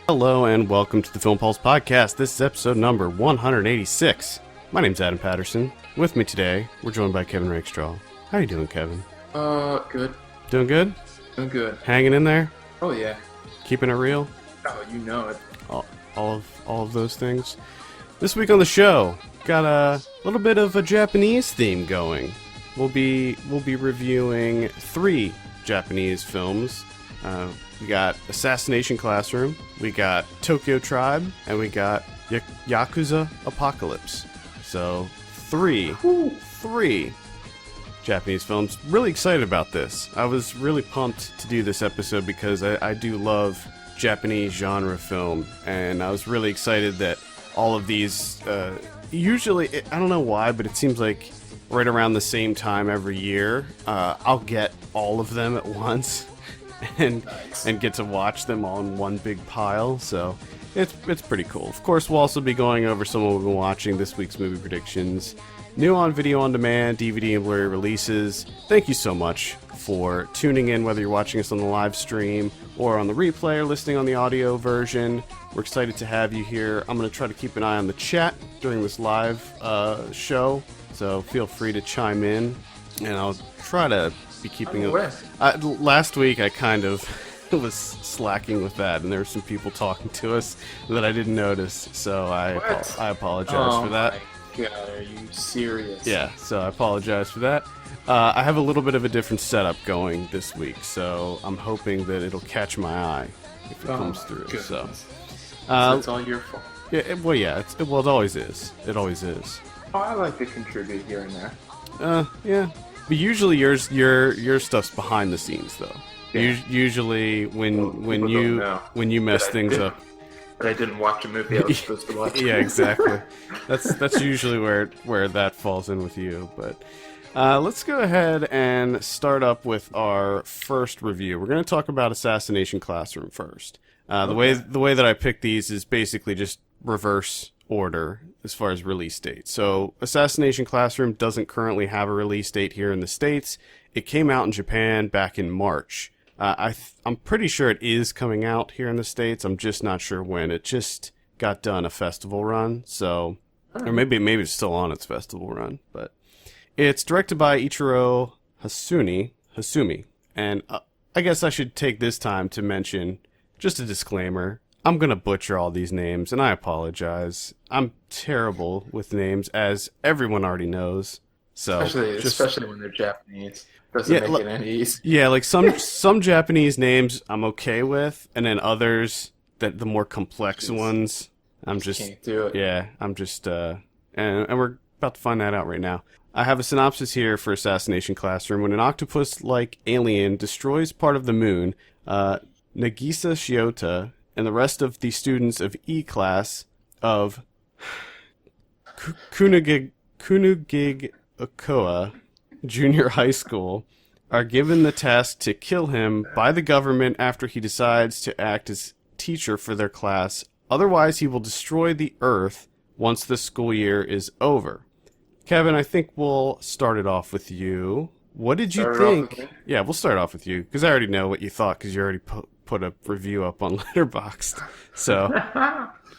Hello and welcome to the Film Pulse Podcast. This is episode number 186. My name's Adam Patterson. With me today, we're joined by Kevin Rakestraw. How you doing, Kevin? Good. Doing good? Doing good. Hanging in there? Oh, yeah. Keeping it real? Oh, you know it. All of those things. This week on the show, got a little bit of a Japanese theme going. We'll be reviewing 3 Japanese films. We got Assassination Classroom, we got Tokyo Tribe, and we got Yakuza Apocalypse. So, 3 Japanese films. Really excited about this. I was really pumped to do this episode because I do love Japanese genre film, and I was really excited that all of these, usually, I don't know why, but it seems like right around the same time every year, I'll get all of them at once. And get to watch them all in one big pile, so it's pretty cool. Of course, we'll also be going over some of what we've been watching, this week's movie predictions, new on video on demand, DVD and Blu-ray releases. Thank you so much for tuning in, whether you're watching us on the live stream or on the replay or listening on the audio version. We're excited to have you here. I'm going to try to keep an eye on the chat during this live show, so feel free to chime in, and I'll try to be keeping up. Last week I kind of was slacking with that, and there were some people talking to us that I didn't notice, so I apologize for that. Oh my god, are you serious? Yeah, so I apologize for that. I have a little bit of a different setup going this week, so I'm hoping that it'll catch my eye if it comes through. Goodness. So it's all your fault. Yeah, it always is. It always is. Oh, I like to contribute here and there. Yeah. But usually your stuff's behind the scenes, though. Yeah. Usually when you mess things up. But I didn't watch a movie I was supposed to watch. Yeah, exactly. That's usually where that falls in with you. But let's go ahead and start up with our first review. We're going to talk about Assassination Classroom first. The way that I picked these is basically just reverse order as far as release date. So Assassination Classroom doesn't currently have a release date here in the States. It came out in Japan back in March. I'm pretty sure it is coming out here in the States. I'm just not sure when. It just got done a festival run, so or maybe it's still on its festival run. But it's directed by Ichiro Hasumi, and I guess I should take this time to mention just a disclaimer. I'm going to butcher all these names, and I apologize. I'm terrible with names, as everyone already knows. So especially when they're Japanese. Doesn't make it any easier. Yeah, like some Japanese names I'm okay with, and then others, that the more complex ones, I'm just can't do it. Yeah, I'm just and we're about to find that out right now. I have a synopsis here for Assassination Classroom. When an octopus-like alien destroys part of the moon, Nagisa Shiota and the rest of the students of E-Class of Kunigig Okoa Junior High School are given the task to kill him by the government after he decides to act as teacher for their class. Otherwise, he will destroy the Earth once the school year is over. Kevin, I think we'll start it off with you. What did you think? Yeah, we'll start off with you, because I already know what you thought, because you already put a review up on Letterboxd. So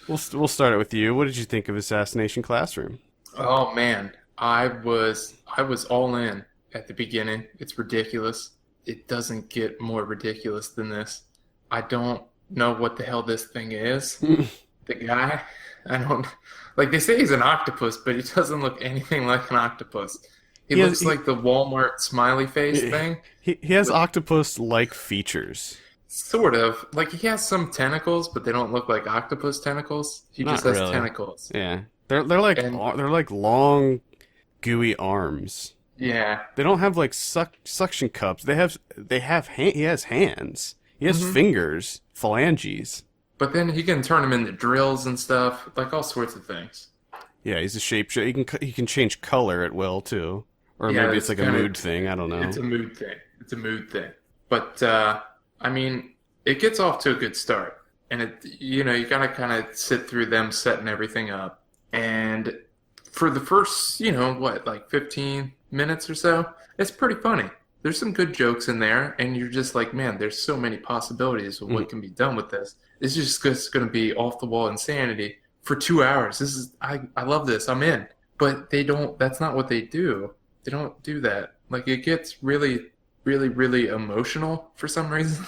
we'll start it with you. What did you think of Assassination Classroom? Oh man, I was all in at the beginning. It's ridiculous. It doesn't get more ridiculous than this. I don't know what the hell this thing is. The guy, I don't like. They say he's an octopus, but he doesn't look anything like an octopus. He looks like the Walmart smiley face thing. He has octopus-like features. Sort of. Like, he has some tentacles, but they don't look like octopus tentacles. He just has tentacles. Yeah. They're like long, gooey arms. Yeah. They don't have like suction cups. He has hands. He has fingers, phalanges. But then he can turn them into drills and stuff, like all sorts of things. Yeah, he's a shapeshifter. He can change color at will too. Or maybe it's like a mood thing. I don't know. It's a mood thing. But I mean, it gets off to a good start, and you gotta kind of sit through them setting everything up. And for the first, 15 minutes or so, it's pretty funny. there's some good jokes in there, and you're just like, man, there's so many possibilities of what can be done with this. It's just going to be off the wall insanity for 2 hours. I love this. I'm in. But they don't. That's not what they do. They don't do that. Like it gets really, really, really emotional for some reason.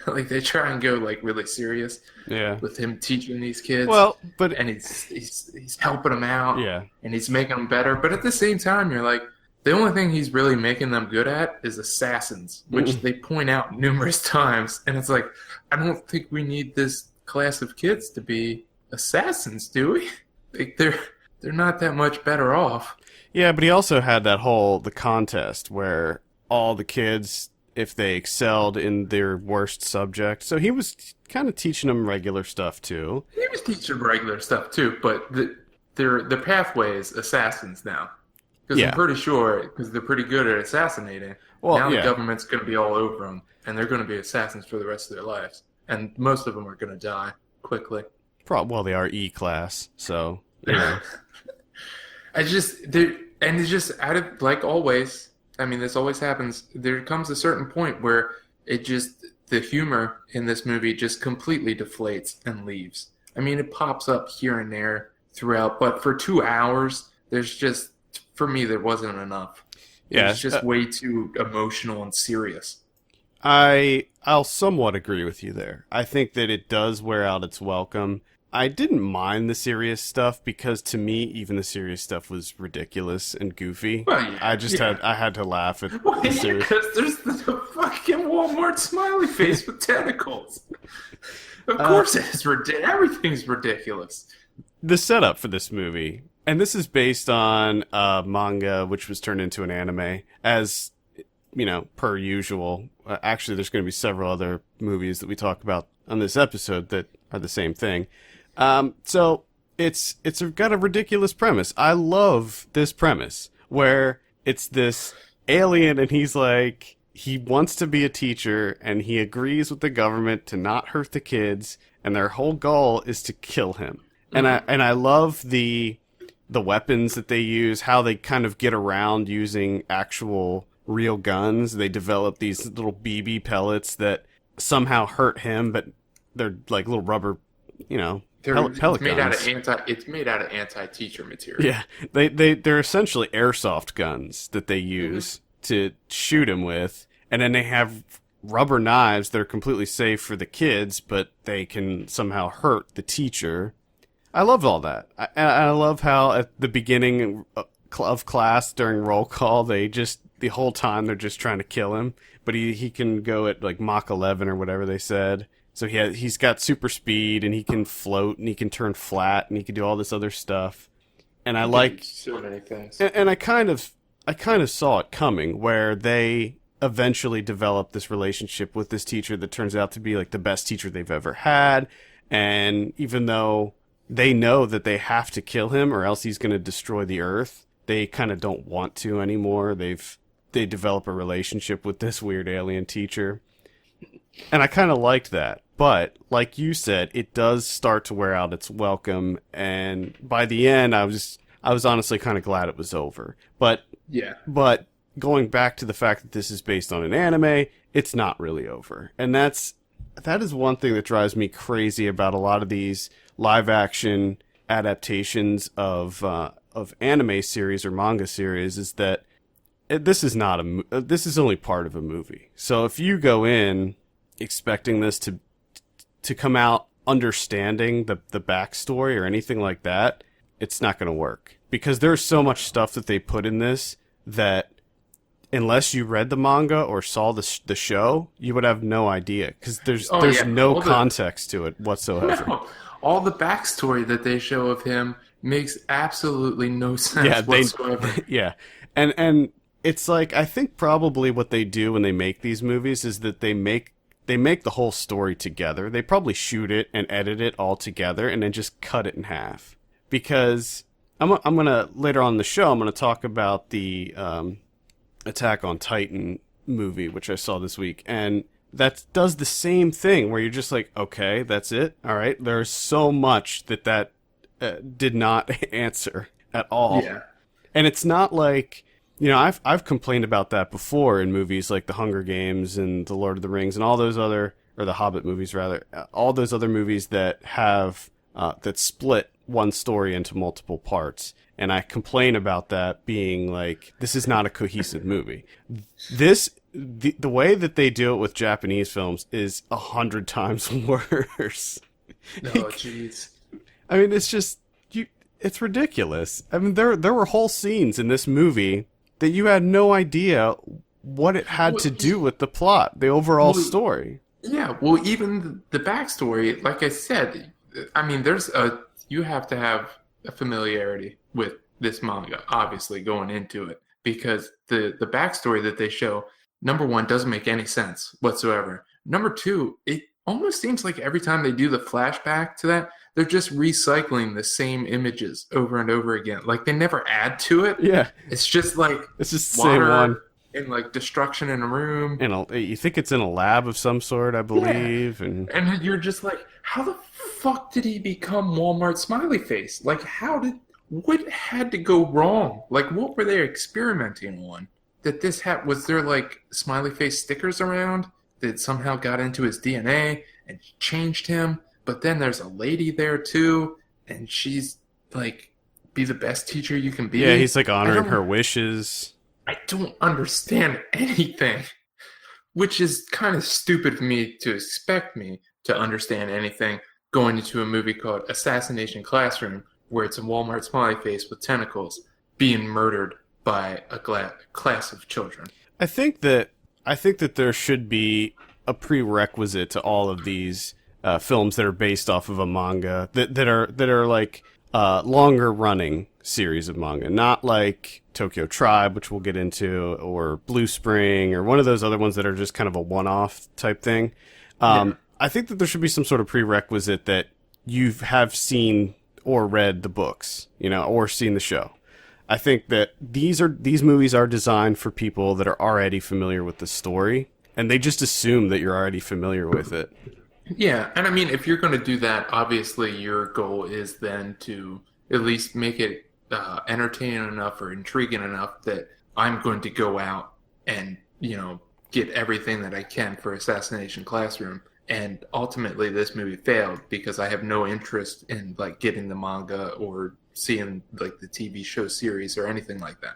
Like they try and go like really serious. Yeah. With him teaching these kids. Well, but and he's helping them out. Yeah. And he's making them better. But at the same time, you're like, the only thing he's really making them good at is assassins, which they point out numerous times. And it's like, I don't think we need this class of kids to be assassins, do we? Like they're not that much better off. Yeah, but he also had the contest where all the kids, if they excelled in their worst subject, so he was kind of teaching them regular stuff too. He was teaching regular stuff too, but their pathway is assassins now. Because I'm pretty sure, because they're pretty good at assassinating, now the government's going to be all over them, and they're going to be assassins for the rest of their lives. And most of them are going to die quickly. Well, they are E-class, so, you know. It's just out of, like always, I mean, this always happens, there comes a certain point where the humor in this movie just completely deflates and leaves. I mean, it pops up here and there throughout, but for 2 hours, for me, there wasn't enough. Yeah, it's just way too emotional and serious. I'll somewhat agree with you there. I think that it does wear out its welcome. I didn't mind the serious stuff because to me, even the serious stuff was ridiculous and goofy. Well, yeah, I had to laugh at the serious. Because there's the fucking Walmart smiley face with tentacles. Of course, it's ridiculous. Everything's ridiculous. The setup for this movie. And this is based on a manga, which was turned into an anime, as, you know, per usual. Actually, there's going to be several other movies that we talk about on this episode that are the same thing. So it's got a ridiculous premise. I love this premise where it's this alien and he's like, he wants to be a teacher and he agrees with the government to not hurt the kids, and their whole goal is to kill him. Mm-hmm. And I love the weapons that they use, how they kind of get around using actual real guns. They develop these little BB pellets that somehow hurt him, but they're like little rubber, you know, pellet guns. It's made out of anti-teacher material. Yeah, they're essentially airsoft guns that they use to shoot him with, and then they have rubber knives that are completely safe for the kids, but they can somehow hurt the teacher. I loved all that. I love how at the beginning of class during roll call, the whole time they're just trying to kill him, but he can go at like Mach 11 or whatever they said. So he's got super speed and he can float and he can turn flat and he can do all this other stuff. And I like so many things. And I kind of saw it coming where they eventually develop this relationship with this teacher that turns out to be like the best teacher they've ever had. And even though they know that they have to kill him or else he's going to destroy the earth, they kind of don't want to anymore. They develop a relationship with this weird alien teacher. And I kind of liked that. But, like you said, it does start to wear out its welcome. And by the end, I was honestly kind of glad it was over. But going back to the fact that this is based on an anime, it's not really over. And that is one thing that drives me crazy about a lot of these live action adaptations of anime series or manga series, is that this is only part of a movie. So if you go in expecting this to come out understanding the backstory or anything like that, it's not going to work, because there's so much stuff that they put in this that unless you read the manga or saw the show, you would have no idea, because there's no context to it whatsoever. No. All the backstory that they show of him makes absolutely no sense whatsoever. Yeah, and it's like, I think probably what they do when they make these movies is that they make the whole story together. They probably shoot it and edit it all together and then just cut it in half. Because I'm gonna later on in the show, I'm gonna talk about the Attack on Titan movie, which I saw this week, and that does the same thing where you're just like, okay, that's it. All right. There's so much that did not answer at all. Yeah. And it's not like You know, I've complained about that before in movies like The Hunger Games and The Lord of the Rings and all those other, or the Hobbit movies rather, all those other movies that have that split one story into multiple parts. And I complain about that being like, this is not a cohesive movie. The way that they do it with Japanese films is 100 times worse. No, jeez. I mean, it's just it's ridiculous. I mean, there were whole scenes in this movie that you had no idea what it had to do with the plot, the overall story. Yeah, well, even the backstory, like I said, I mean, you have to have a familiarity with this manga, obviously, going into it, because the backstory that they show, number one, doesn't make any sense whatsoever. Number two, it almost seems like every time they do the flashback to that, they're just recycling the same images over and over again. Like, they never add to it. Yeah. It's just like it's just the water same one. And like destruction in a room. You think it's in a lab of some sort, I believe. Yeah. And you're just like, how the fuck did he become Walmart Smiley Face? Like, what had to go wrong? Like, what were they experimenting on? That was there like smiley face stickers around that somehow got into his DNA and changed him? But then there's a lady there too, and she's like, be the best teacher you can be. Yeah, he's like honoring her wishes. I don't understand anything, which is kind of stupid for me to expect me to understand anything going into a movie called Assassination Classroom, where it's a Walmart smiley face with tentacles being murdered by a class of children. I think that there should be a prerequisite to all of these films that are based off of a manga that are like longer running series of manga, not like Tokyo Tribe, which we'll get into, or Blue Spring, or one of those other ones that are just kind of a one-off type thing. I think that there should be some sort of prerequisite that you have seen or read the books, or seen the show. I think that these movies are designed for people that are already familiar with the story, and they just assume that you're already familiar with it. Yeah, and I mean, if you're going to do that, obviously your goal is then to at least make it entertaining enough or intriguing enough that I'm going to go out and, get everything that I can for Assassination Classroom. And ultimately this movie failed because I have no interest in like getting the manga or seeing like the TV show series or anything like that.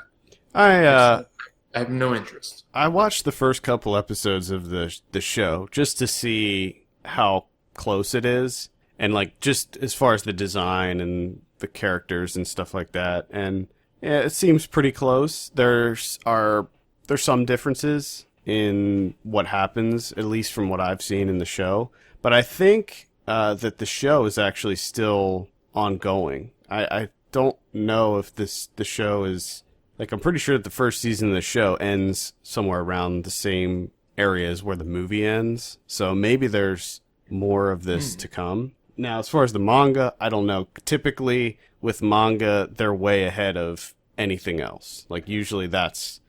I have no interest. I watched the first couple episodes of the show just to see how close it is, and like just as far as the design and the characters and stuff like that, and yeah, it seems pretty close. There's some differences in what happens, at least from what I've seen in the show, but I think that the show is actually still ongoing. I don't know if the show is like, I'm pretty sure that the first season of the show ends somewhere around the same areas where the movie ends, so maybe there's more of this to come. Now, as far as the manga, I don't know. Typically with manga, they're way ahead of anything else. Like, usually that's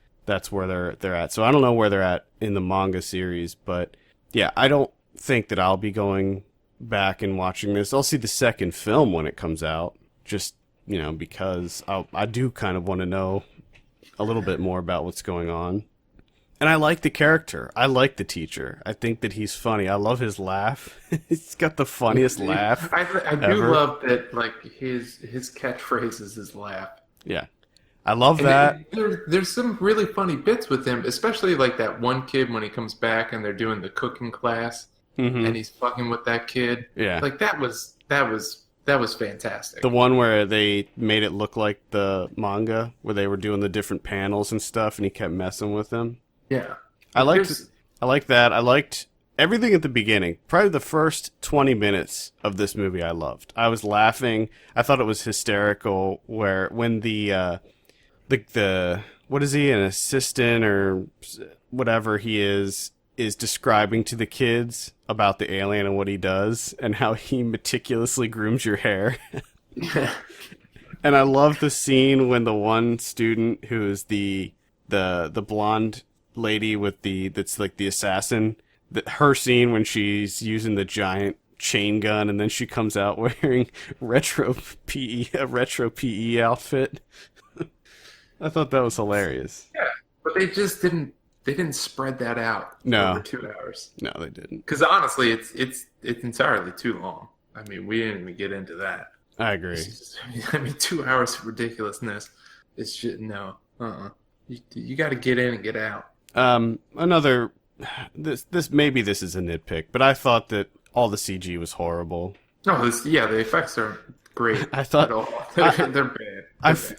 where they're at. So I don't know where they're at in the manga series, but yeah, I don't think that I'll be going back and watching this. I'll see the second film when it comes out, just because I do kind of want to know a little bit more about what's going on. And I like the character. I like the teacher. I think that he's funny. I love his laugh. He's got the funniest laugh. I do love that, like, his catchphrase is his laugh. Yeah. I love that. There's some really funny bits with him, especially like that one kid when he comes back and they're doing the cooking class, and he's fucking with that kid. Yeah. Like, that was fantastic. The one where they made it look like the manga, where they were doing the different panels and stuff, and he kept messing with them. Yeah. I liked that. I liked everything at the beginning. Probably the first 20 minutes of this movie I loved. I was laughing. I thought it was hysterical when the what is he, an assistant or whatever he is describing to the kids about the alien and what he does and how he meticulously grooms your hair. And I love the scene when the one student who's the blonde lady that's like the assassin, her scene when she's using the giant chain gun and then she comes out wearing a retro PE outfit. I thought that was hilarious. Yeah, but they just didn't. They didn't spread that out No. over 2 hours. No, they didn't. Because honestly, it's entirely too long. I mean, we didn't even get into that. I agree. I mean, 2 hours of ridiculousness. It's just no. You got to get in and get out. Another. Maybe this is a nitpick, but I thought that all the CG was horrible. No, the effects are great. I thought at all. They're bad.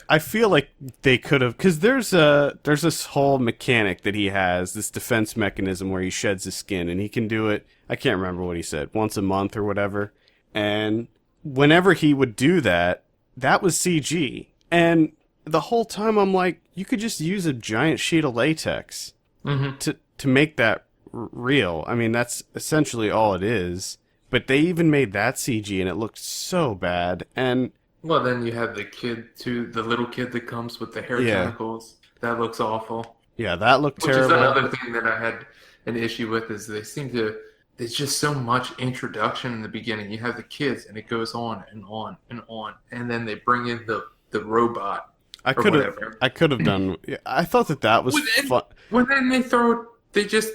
I feel like they could have, because there's this whole mechanic that he has, this defense mechanism where he sheds his skin, and he can do it. I can't remember what he said, once a month or whatever. And whenever he would do that, that was CG. And the whole time I'm like, you could just use a giant sheet of latex to make that real. I mean, that's essentially all it is. But they even made that CG, and it looked so bad. And well, then you have the kid too, the little kid that comes with the hair tentacles. That looks awful. Yeah, that looked terrible. Which is another thing that I had an issue with, is there's just so much introduction in the beginning. You have the kids, and it goes on and on and on, and then they bring in the robot. I could have done. I thought that was fun. When then they just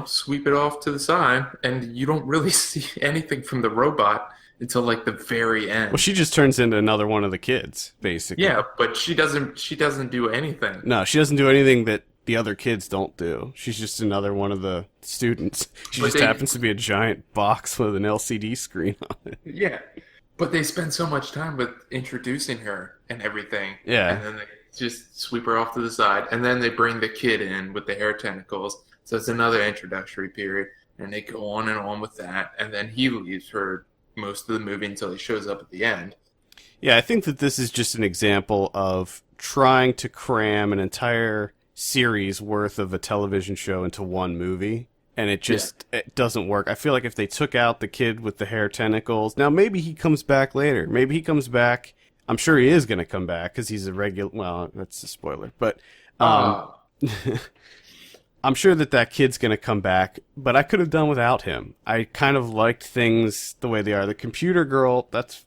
sweep it off to the side, and you don't really see anything from the robot until like the very end. Well, she just turns into another one of the kids, basically. Yeah, but she doesn't do anything. No, she doesn't do anything that the other kids don't do. She's just another one of the students. She happens to be a giant box with an LCD screen on it. Yeah, but they spend so much time with introducing her and everything. Yeah. And then they just sweep her off to the side, and then they bring the kid in with the hair tentacles. So it's another introductory period, and they go on and on with that, and then he leaves for most of the movie until he shows up at the end. Yeah, I think that this is just an example of trying to cram an entire series worth of a television show into one movie, and it doesn't work. I feel like if they took out the kid with the hair tentacles, now maybe he comes back later. Maybe he comes back. I'm sure he is going to come back because he's a regular. Well, that's a spoiler, but I'm sure that kid's going to come back, but I could have done without him. I kind of liked things the way they are. The computer girl, that's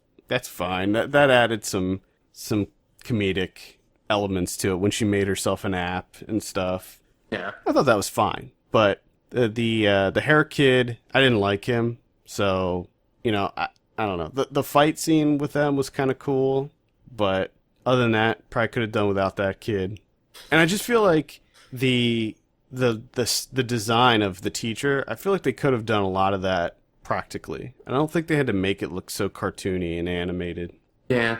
fine. That added some comedic elements to it when she made herself an app and stuff. Yeah. I thought that was fine. But the hair kid, I didn't like him. So, I don't know. The fight scene with them was kind of cool, but other than that, probably could have done without that kid. And I just feel like the design of the teacher, I feel like they could have done a lot of that practically. I don't think they had to make it look so cartoony and animated. Yeah.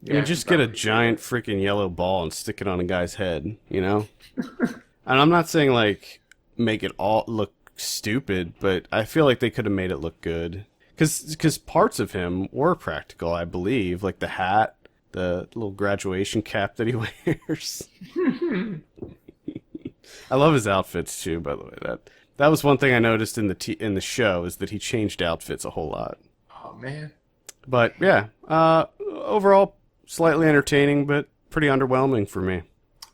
I mean, just get a giant freaking yellow ball and stick it on a guy's head, And I'm not saying, like, make it all look stupid, but I feel like they could have made it look good. Because parts of him were practical, I believe, like the hat, the little graduation cap that he wears. I love his outfits too, by the way. That was one thing I noticed in the show, is that he changed outfits a whole lot. Oh man. But yeah, overall slightly entertaining, but pretty underwhelming for me.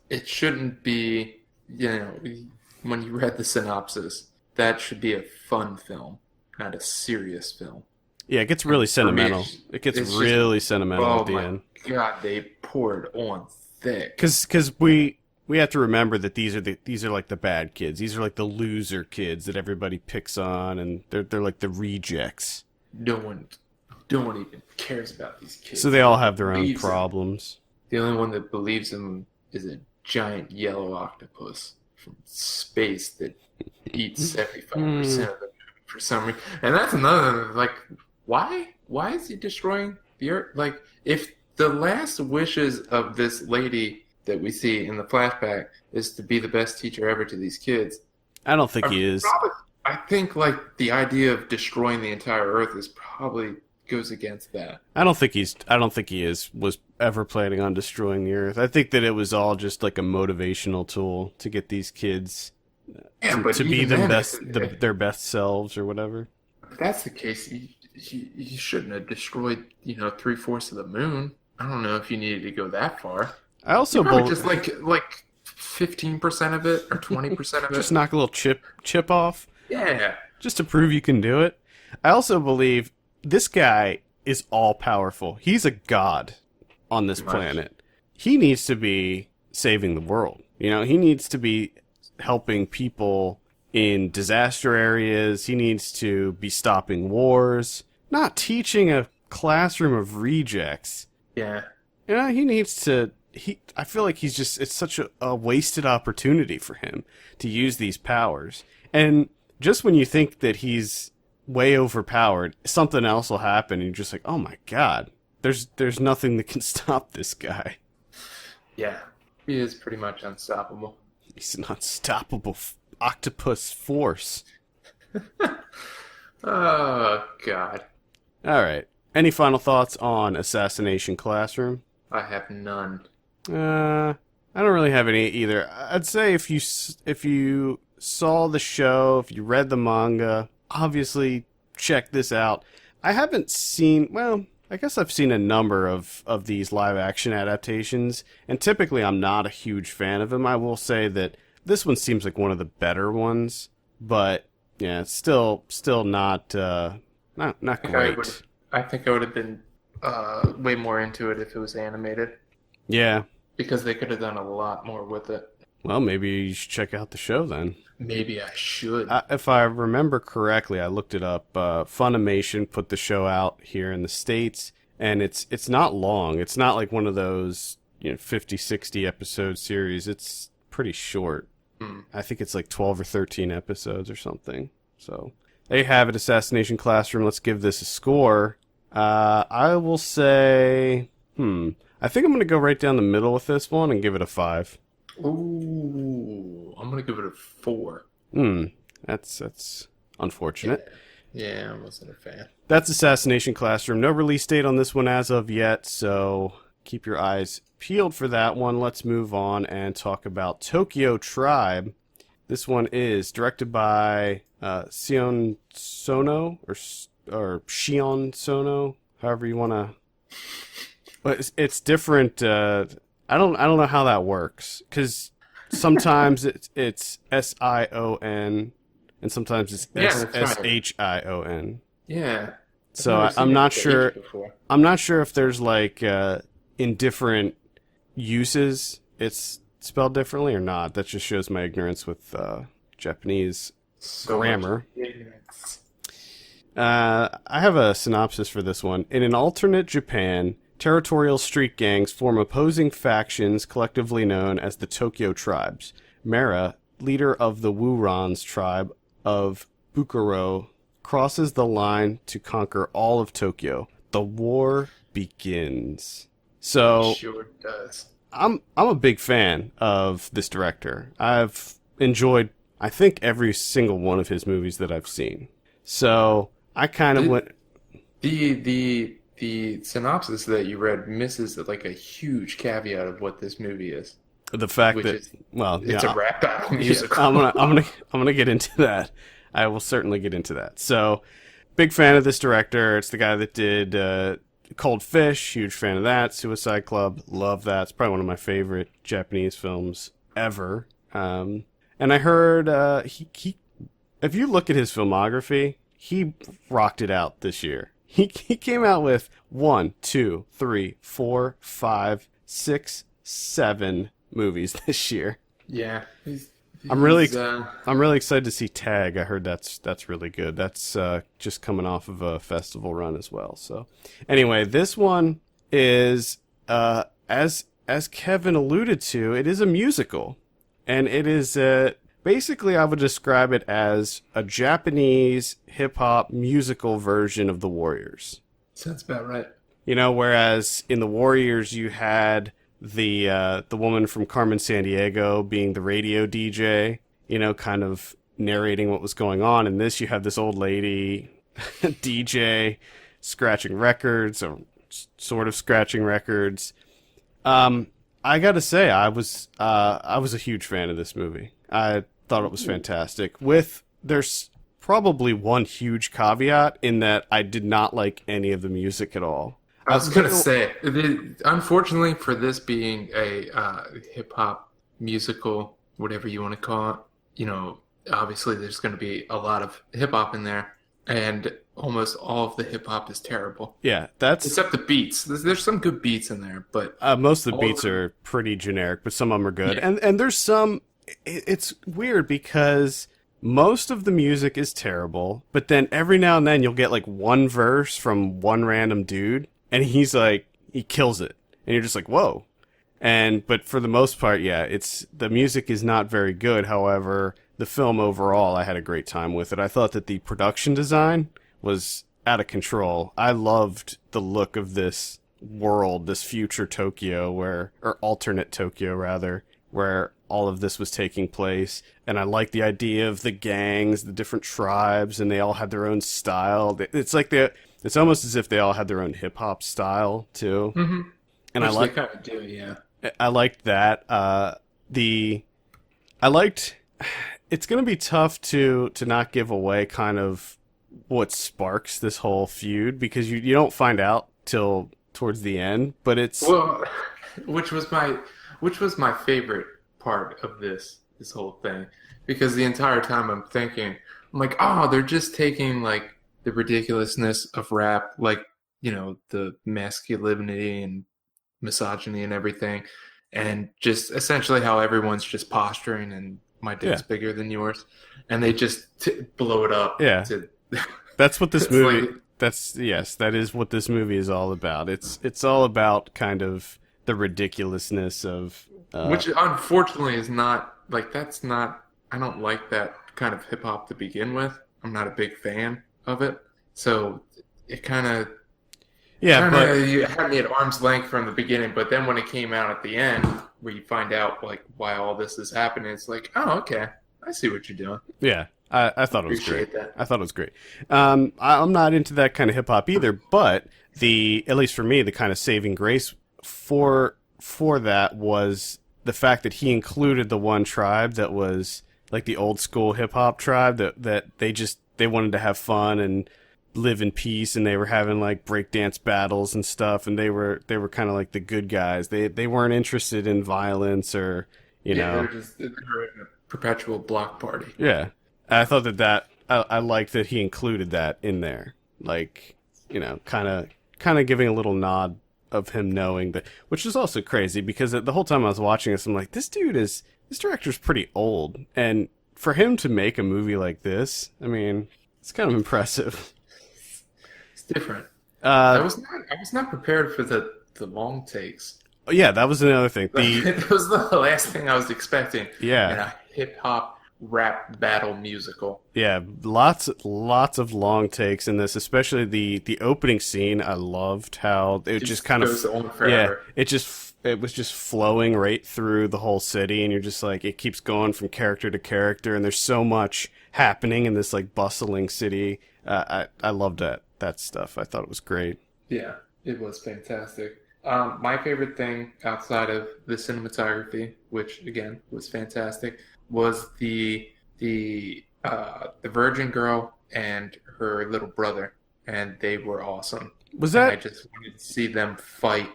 It shouldn't be, when you read the synopsis, that should be a fun film, not a serious film. Yeah, it gets really sentimental. It gets really sentimental at the end. God, they poured on thick. Because we have to remember that these are like the bad kids. These are like the loser kids that everybody picks on, and they're like the rejects. No one even cares about these kids. So they all have their own problems. The only one that believes in them is a giant yellow octopus from space that eats 75% of them for some reason. And that's another, like, why is he destroying the Earth? Like, if the last wishes of this lady that we see in the flashback is to be the best teacher ever to these kids, I don't think he is. I think, like, the idea of destroying the entire Earth is probably goes against that. I don't think he was ever planning on destroying the Earth. I think that it was all just like a motivational tool to get these kids to be their best selves or whatever. If that's the case, you shouldn't have destroyed 3/4 of the moon. I don't know if you needed to go that far. I also believe just like 15% of it or 20% of it. Just knock a little chip off. Yeah. Just to prove you can do it. I also believe this guy is all powerful. He's a god on this planet. He needs to be saving the world. You know, he needs to be helping people in disaster areas. He needs to be stopping wars, not teaching a classroom of rejects. Yeah. You know, he needs to. I feel like it's such a wasted opportunity for him to use these powers. And just when you think that he's way overpowered, something else will happen, and you're just like, oh my god, there's nothing that can stop this guy. Yeah, he is pretty much unstoppable. He's an unstoppable octopus force. Oh god. All right. Any final thoughts on Assassination Classroom? I have none. I don't really have any either. I'd say if you saw the show, if you read the manga, obviously check this out. I haven't seen, well, I guess I've seen a number of these live action adaptations, and typically I'm not a huge fan of them. I will say that this one seems like one of the better ones, but yeah, it's still not great. I think I would have been way more into it if it was animated. Yeah. Because they could have done a lot more with it. Well, maybe you should check out the show then. Maybe I should. If I remember correctly, I looked it up. Funimation put the show out here in the States, and it's not long. It's not like one of those 50, 60 episode series. It's pretty short. I think it's like 12 or 13 episodes or something. So there you have it, Assassination Classroom. Let's give this a score. I will say, I think I'm going to go right down the middle with this one and give it a 5. Ooh, I'm going to give it a 4. That's unfortunate. Yeah, I wasn't a fan. That's Assassination Classroom. No release date on this one as of yet, so keep your eyes peeled for that one. Let's move on and talk about Tokyo Tribe. This one is directed by Sion Sono, or Shion Sono, however you want to. But it's different. I don't know how that works, because sometimes it's Sion and sometimes it's Shion. Yeah. So I'm not sure. I'm not sure if there's like in different uses it's spelled differently or not. That just shows my ignorance with Japanese grammar. I have a synopsis for this one. In an alternate Japan, territorial street gangs form opposing factions collectively known as the Tokyo Tribes. Mara, leader of the Wurons tribe of Bukuro, crosses the line to conquer all of Tokyo. The war begins. So it sure does. I'm a big fan of this director. I've enjoyed, I think, every single one of his movies that I've seen. So I kind of went. The synopsis that you read misses like a huge caveat of what this movie is. The fact that it's a rap battle musical. I'm gonna get into that. I will certainly get into that. So, big fan of this director. It's the guy that did Cold Fish. Huge fan of that. Suicide Club. Love that. It's probably one of my favorite Japanese films ever. And I heard he if you look at his filmography, he rocked it out this year. He came out with 1, 2, 3, 4, 5, 6, 7 movies this year. Yeah. I'm really excited to see Tag. I heard that's really good. That's just coming off of a festival run as well. So anyway, this one is as Kevin alluded to, it is a musical, and it is basically I would describe it as a Japanese hip hop musical version of The Warriors. Sounds about right. Whereas in The Warriors you had the woman from Carmen Sandiego being the radio DJ, kind of narrating what was going on. In this, you have this old lady DJ scratching records, or sort of scratching records. I gotta say, I was a huge fan of this movie. I thought it was fantastic. There's probably one huge caveat in that I did not like any of the music at all. I was going to say, unfortunately for this being a hip-hop musical, whatever you want to call it, obviously there's going to be a lot of hip-hop in there. and almost all of the hip hop is terrible. Yeah, that's Except the beats. There's some good beats in there, but most of the all of beats them, are pretty generic, but some of them are good. yeah. And there's some. It's weird because most of the music is terrible, but then every now and then you'll get like one verse from one random dude, and he's like he kills it, and you're just like whoa. And but for the most part, yeah, it's the music is not very good. However, the film overall, I had a great time with it. I thought that the production design was out of control. I loved the look of this world, this future Tokyo or alternate Tokyo rather, where all of this was taking place. And I liked the idea of the gangs, the different tribes, and they all had their own style. It's almost as if they all had their own hip hop style too. hmm And Which they kind of do, yeah. I liked that. I liked. It's going to be tough to not give away kind of what sparks this whole feud because you don't find out till towards the end. But it's Well, which was my which was my favorite part of this whole thing because the entire time I'm like, oh, they're just taking like the ridiculousness of rap, like the masculinity and misogyny and everything, and just essentially how everyone's just posturing and my dick's yeah, bigger than yours, and they just blow it up. yeah. To That's what this it's movie. like, That's yes. That is what this movie is all about. It's all about kind of the ridiculousness of. which unfortunately is not like that's not. I don't like that kind of hip hop to begin with. I'm not a big fan of it, so it Yeah, kind but of you had me at arm's length from the beginning. But then when it came out at the end, where you find out like why all this is happening, it's like, oh, okay, I see what you're doing. yeah, I thought it was great. Appreciate that. I thought it was great. I'm not into that kind of hip hop either, but at least for me, the kind of saving grace for that was the fact that he included the one tribe that was like the old school hip hop tribe that they wanted to have fun and live in peace, and they were having like breakdance battles and stuff, and they were kind of like the good guys. They weren't interested in violence or Yeah, they're in a perpetual block party. yeah. I thought I liked that he included that in there, like kind of giving a little nod of him knowing that, which is also crazy because the whole time I was watching this, I'm like, this director's pretty old, and for him to make a movie like this, I mean, it's kind of impressive. It's different. Uh, I was not prepared for the long takes. yeah, that was another thing. It was the last thing I was expecting in Yeah, a hip hop rap battle musical. yeah, lots of long takes in this, especially the opening scene. I loved how it just kind of goes on yeah, forever. it was just flowing right through the whole city, and you're just like it keeps going from character to character, and there's so much happening in this like bustling city. I loved that stuff. I thought it was great. Yeah, it was fantastic. My favorite thing outside of the cinematography, which again was fantastic, was the virgin girl and her little brother, and they were awesome. Was And I that just wanted to see them fight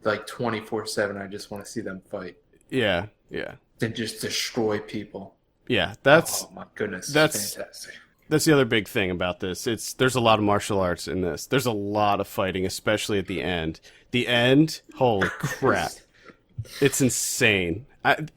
like 24/7. I just want to see them fight yeah, yeah, and just destroy people. yeah. That's Oh my goodness, that's fantastic. that's the other big thing about this. There's a lot of martial arts in this. There's a lot of fighting, especially at the end. The end, holy crap. It's insane.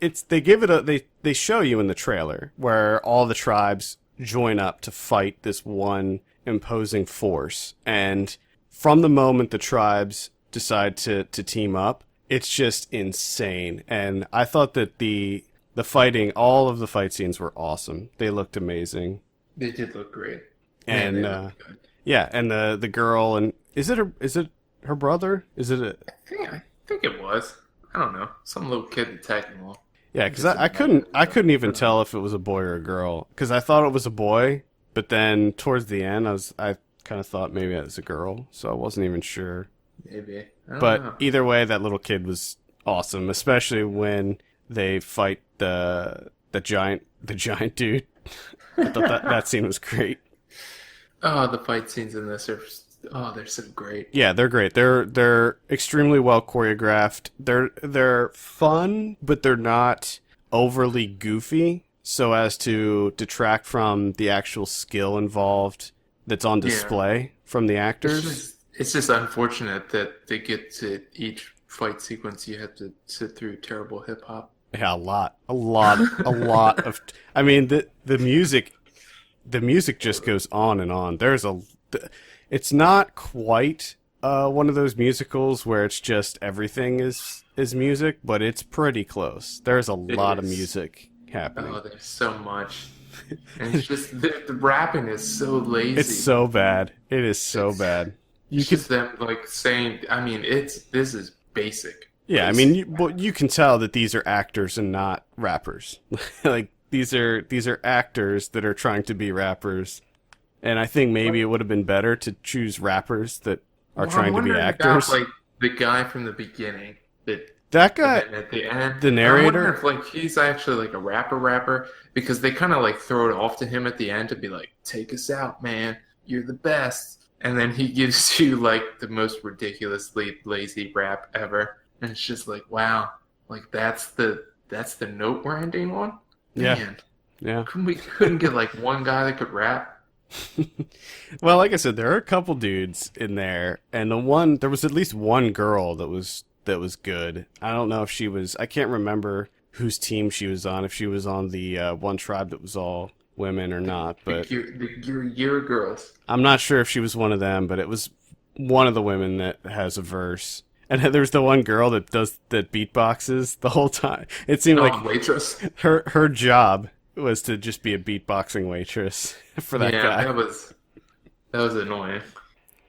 They show you in the trailer where all the tribes join up to fight this one imposing force, and from the moment the tribes decide to team up, it's just insane. And I thought that the fighting, all of the fight scenes were awesome. They looked amazing, They did look great. Man, and they looked good. yeah, and the girl, and is it her brother? Is it a I think it was. I don't know. Some little kid attacking them. Yeah, because I couldn't even tell if it was a boy or a girl because I thought it was a boy, but then towards the end I kind of thought maybe it was a girl, so I wasn't even sure. Maybe. I don't But know. either way, that little kid was awesome, especially when they fight the giant dude. I thought that scene was great. Oh, the fight scenes in this they're so great. Yeah, they're great. They're extremely well choreographed. They're fun, but they're not overly goofy, so as to detract from the actual skill involved that's on display from the actors. It's just unfortunate that they get to each fight sequence you have to sit through terrible hip hop. Yeah, a lot of. I mean, the music just goes on and on. It's not quite one of those musicals where it's just everything is music, but it's pretty close. There's a lot of music happening. Oh, there's so much. And it's just the rapping is so lazy. It's so bad. It is so bad. It's just them like saying. I mean, this is basic. Yeah, I mean, you can tell that these are actors and not rappers. Like these are actors that are trying to be rappers, and I think maybe it would have been better to choose rappers that are trying to be actors. About, like the guy from the beginning, that guy at the end, the narrator. I wonder if like he's actually like a rapper, because they kind of like throw it off to him at the end to be like, "Take us out, man. You're the best." And then he gives you like the most ridiculously lazy rap ever. And it's just like, wow, like that's the note we're ending on? Man. Yeah. We couldn't get like one guy that could rap? Well, like I said, there are a couple dudes in there, and there was at least one girl that was good. I don't know if she was, I can't remember whose team she was on, if she was on the one tribe that was all women or not, but your girls. I'm not sure if she was one of them, but it was one of the women that has a verse. And there's the one girl that beatboxes the whole time. It seemed like waitress. Her job was to just be a beatboxing waitress for that guy. That was annoying.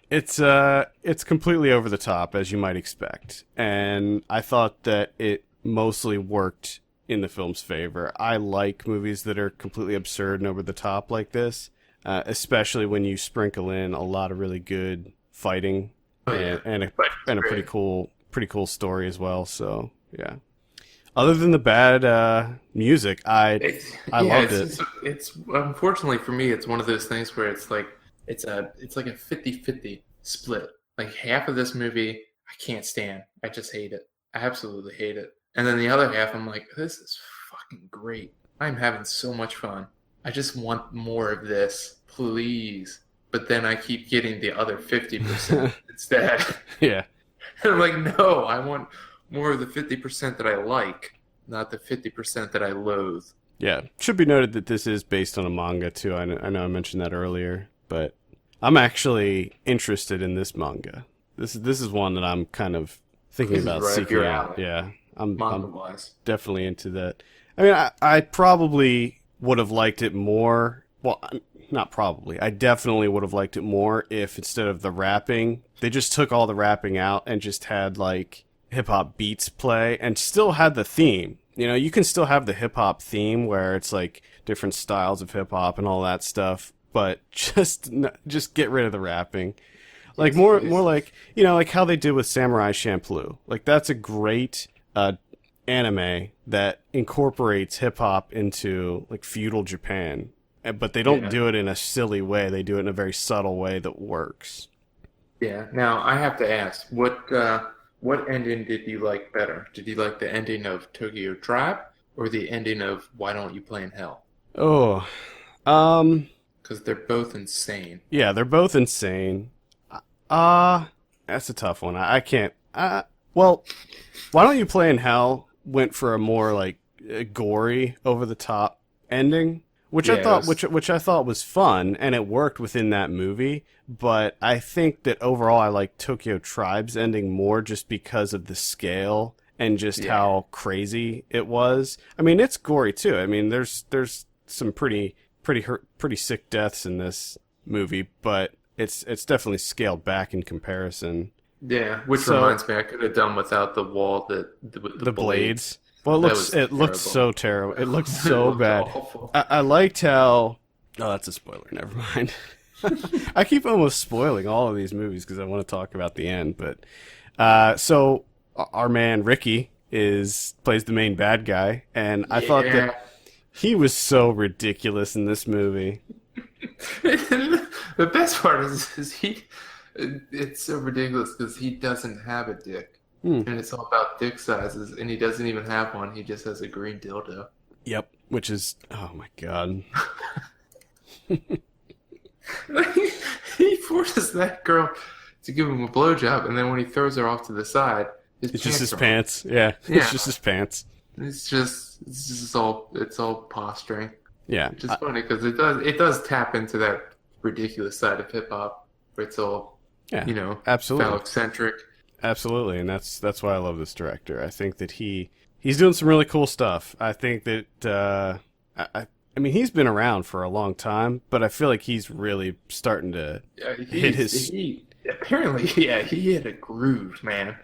It's completely over the top, as you might expect, and I thought that it mostly worked in the film's favor. I like movies that are completely absurd and over the top like this, especially when you sprinkle in a lot of really good fighting. And a pretty cool story as well. So yeah. Other than the bad music, I loved it. It's unfortunately for me, it's one of those things where it's like a 50-50 split. Like half of this movie I can't stand. I just hate it. I absolutely hate it. And then the other half I'm like, this is fucking great. I'm having so much fun. I just want more of this, please. But then I keep getting the other 50% instead. Yeah. And I'm like, no, I want more of the 50% that I like, not the 50% that I loathe. Yeah. Should be noted that this is based on a manga, too. I know I mentioned that earlier, but I'm actually interested in this manga. This is one that I'm kind of thinking about seeking out. Yeah. I'm definitely into that. I mean, I probably would have liked it more. Well, not probably. I definitely would have liked it more if instead of the rapping, they just took all the rapping out and just had like hip hop beats play and still had the theme. You know, you can still have the hip hop theme where it's like different styles of hip hop and all that stuff, but just get rid of the rapping. Like more like, you know, like how they did with Samurai Champloo. Like that's a great anime that incorporates hip hop into like feudal Japan. But they don't do it in a silly way. They do it in a very subtle way that works. Yeah. Now, I have to ask, what ending did you like better? Did you like the ending of Tokyo Tribe or the ending of Why Don't You Play in Hell? Oh. Because they're both insane. Yeah, they're both insane. That's a tough one. I can't. Well, Why Don't You Play in Hell went for a more, like, gory, over-the-top ending. Which I thought was fun, and it worked within that movie. But I think that overall, I like Tokyo Tribe's ending more just because of the scale and just how crazy it was. I mean, it's gory too. I mean, there's some pretty sick deaths in this movie, but it's definitely scaled back in comparison. Yeah, which reminds me, I could have done without the wall the blades. Well, it looked so terrible. It looked so bad. Awful. I liked how... Oh, that's a spoiler. Never mind. I keep almost spoiling all of these movies because I want to talk about the end. But so our man Ricky plays the main bad guy, and I thought that he was so ridiculous in this movie. The best part is it's so ridiculous because he doesn't have a dick. And it's all about dick sizes, and he doesn't even have one. He just has a green dildo. Yep, which is, oh my god. forces that girl to give him a blowjob, and then when he throws her off to the side, it's just his pants. Yeah, Yeah. It's just his pants. It's just all posturing. Yeah, Which is funny because it does tap into that ridiculous side of hip hop where it's all absolutely phalloc-centric. Absolutely, and that's why I love this director. I think that he's doing some really cool stuff. I think that I mean he's been around for a long time, but I feel like he's really starting to hit his. Apparently, he hit a groove, man.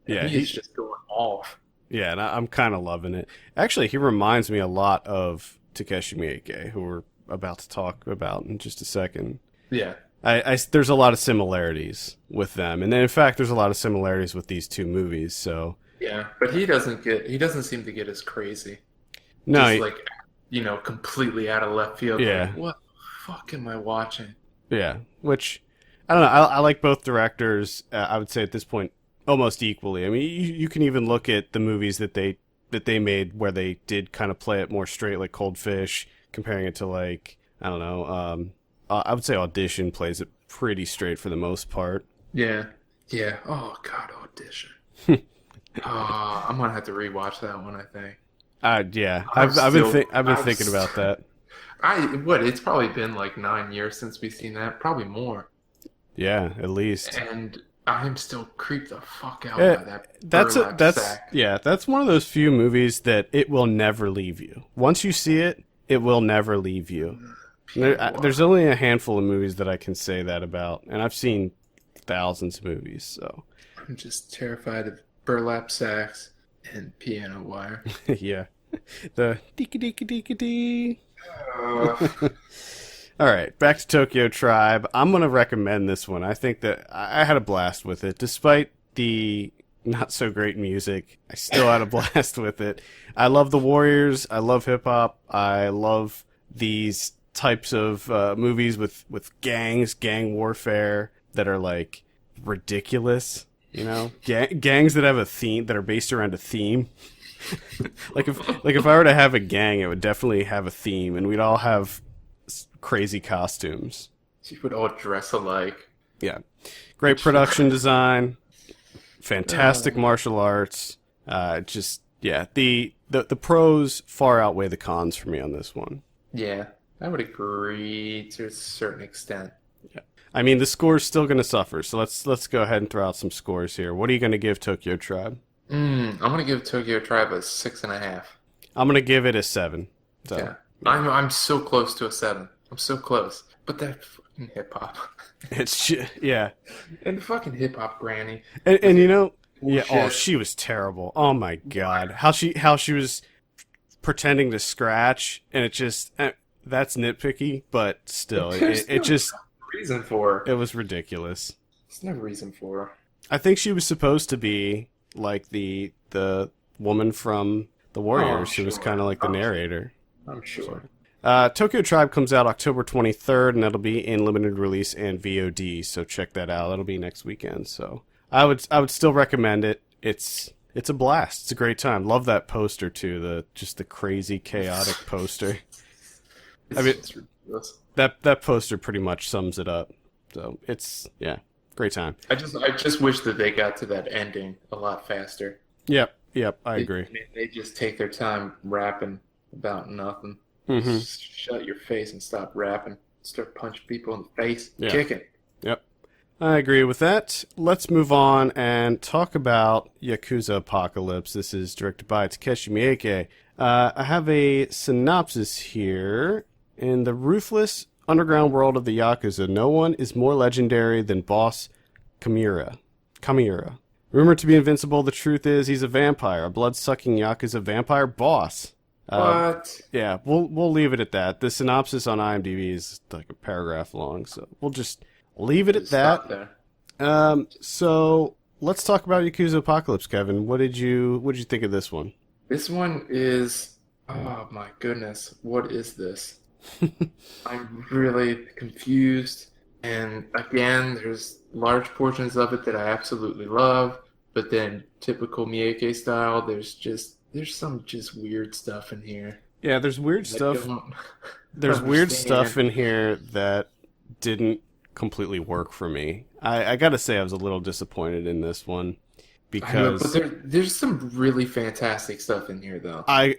Yeah, he's just going off. Yeah, and I'm kind of loving it. Actually, he reminds me a lot of Takeshi Miike, who we're about to talk about in just a second. Yeah. There's a lot of similarities with them, and then in fact, there's a lot of similarities with these two movies. So yeah, but he doesn't seem to get as crazy. No, just completely out of left field. Yeah. Like, what the fuck am I watching? Yeah, which I don't know. I like both directors. I would say at this point almost equally. I mean, you can even look at the movies that they made where they did kind of play it more straight, like Cold Fish, comparing it to like I don't know. I would say Audition plays it pretty straight for the most part. Yeah. Yeah. Oh God, Audition. I'm gonna have to rewatch that one. I think. Yeah. I've been thinking about that. It's probably been like 9 years since we've seen that. Probably more. Yeah, at least. And I'm still creeped the fuck out by that. That's one of those few movies that it will never leave you. Once you see it, it will never leave you. There's only a handful of movies that I can say that about, and I've seen thousands of movies, so. I'm just terrified of burlap sacks and piano wire. Yeah. The dee-ka-dee-ka-dee-ka-dee. All right, back to Tokyo Tribe. I'm going to recommend this one. I think that I had a blast with it. Despite the not so great music, I still had a blast with it. I love the Warriors. I love hip-hop. I love these types of movies with gang warfare that are like ridiculous, gangs that have a theme, that are based around a theme. like if I were to have a gang, it would definitely have a theme, and we'd all have crazy costumes. You would all dress alike. Yeah, great production design, fantastic martial arts. The pros far outweigh the cons for me on this one. Yeah. I would agree to a certain extent. Yeah. I mean, the score's still going to suffer, so let's go ahead and throw out some scores here. What are you going to give Tokyo Tribe? I'm going to give Tokyo Tribe a 6.5. I'm going to give it a 7. So, yeah. I'm so close to a 7. I'm so close. But that fucking hip-hop. Yeah. And the fucking hip-hop granny. And she was terrible. Oh my God. How she was pretending to scratch, and it just... That's nitpicky, but still, it just reason for her. It was ridiculous. There's no reason for her. I think she was supposed to be like the woman from the Warriors, who was kind of like the narrator. I'm sure. Tokyo Tribe comes out October 23rd, and that'll be in limited release and VOD. So check that out. That'll be next weekend. So I would still recommend it. It's a blast. It's a great time. Love that poster too. The crazy chaotic poster. It's ridiculous. That poster pretty much sums it up. So it's great time. I just wish that they got to that ending a lot faster. Yep, I agree. They just take their time rapping about nothing. Mm-hmm. Just shut your face and stop rapping. Start punching people in the face, kicking. Yep, I agree with that. Let's move on and talk about Yakuza Apocalypse. This is directed by Takeshi Miike. I have a synopsis here. In the ruthless underground world of the Yakuza, no one is more legendary than Boss Kamura. Rumored to be invincible, the truth is he's a vampire, a blood-sucking Yakuza vampire boss. What? Yeah, we'll leave it at that. The synopsis on IMDb is like a paragraph long, so we'll just leave it at that. So let's talk about Yakuza Apocalypse, Kevin. What did you think of this one? This one is, oh my goodness, what is this? I'm really confused, and again, there's large portions of it that I absolutely love, but then typical Miike style, there's some just weird stuff in here. Yeah, there's weird stuff. There's weird stuff in here that didn't completely work for me. I gotta say I was a little disappointed in this one I know, but because there's some really fantastic stuff in here, though. I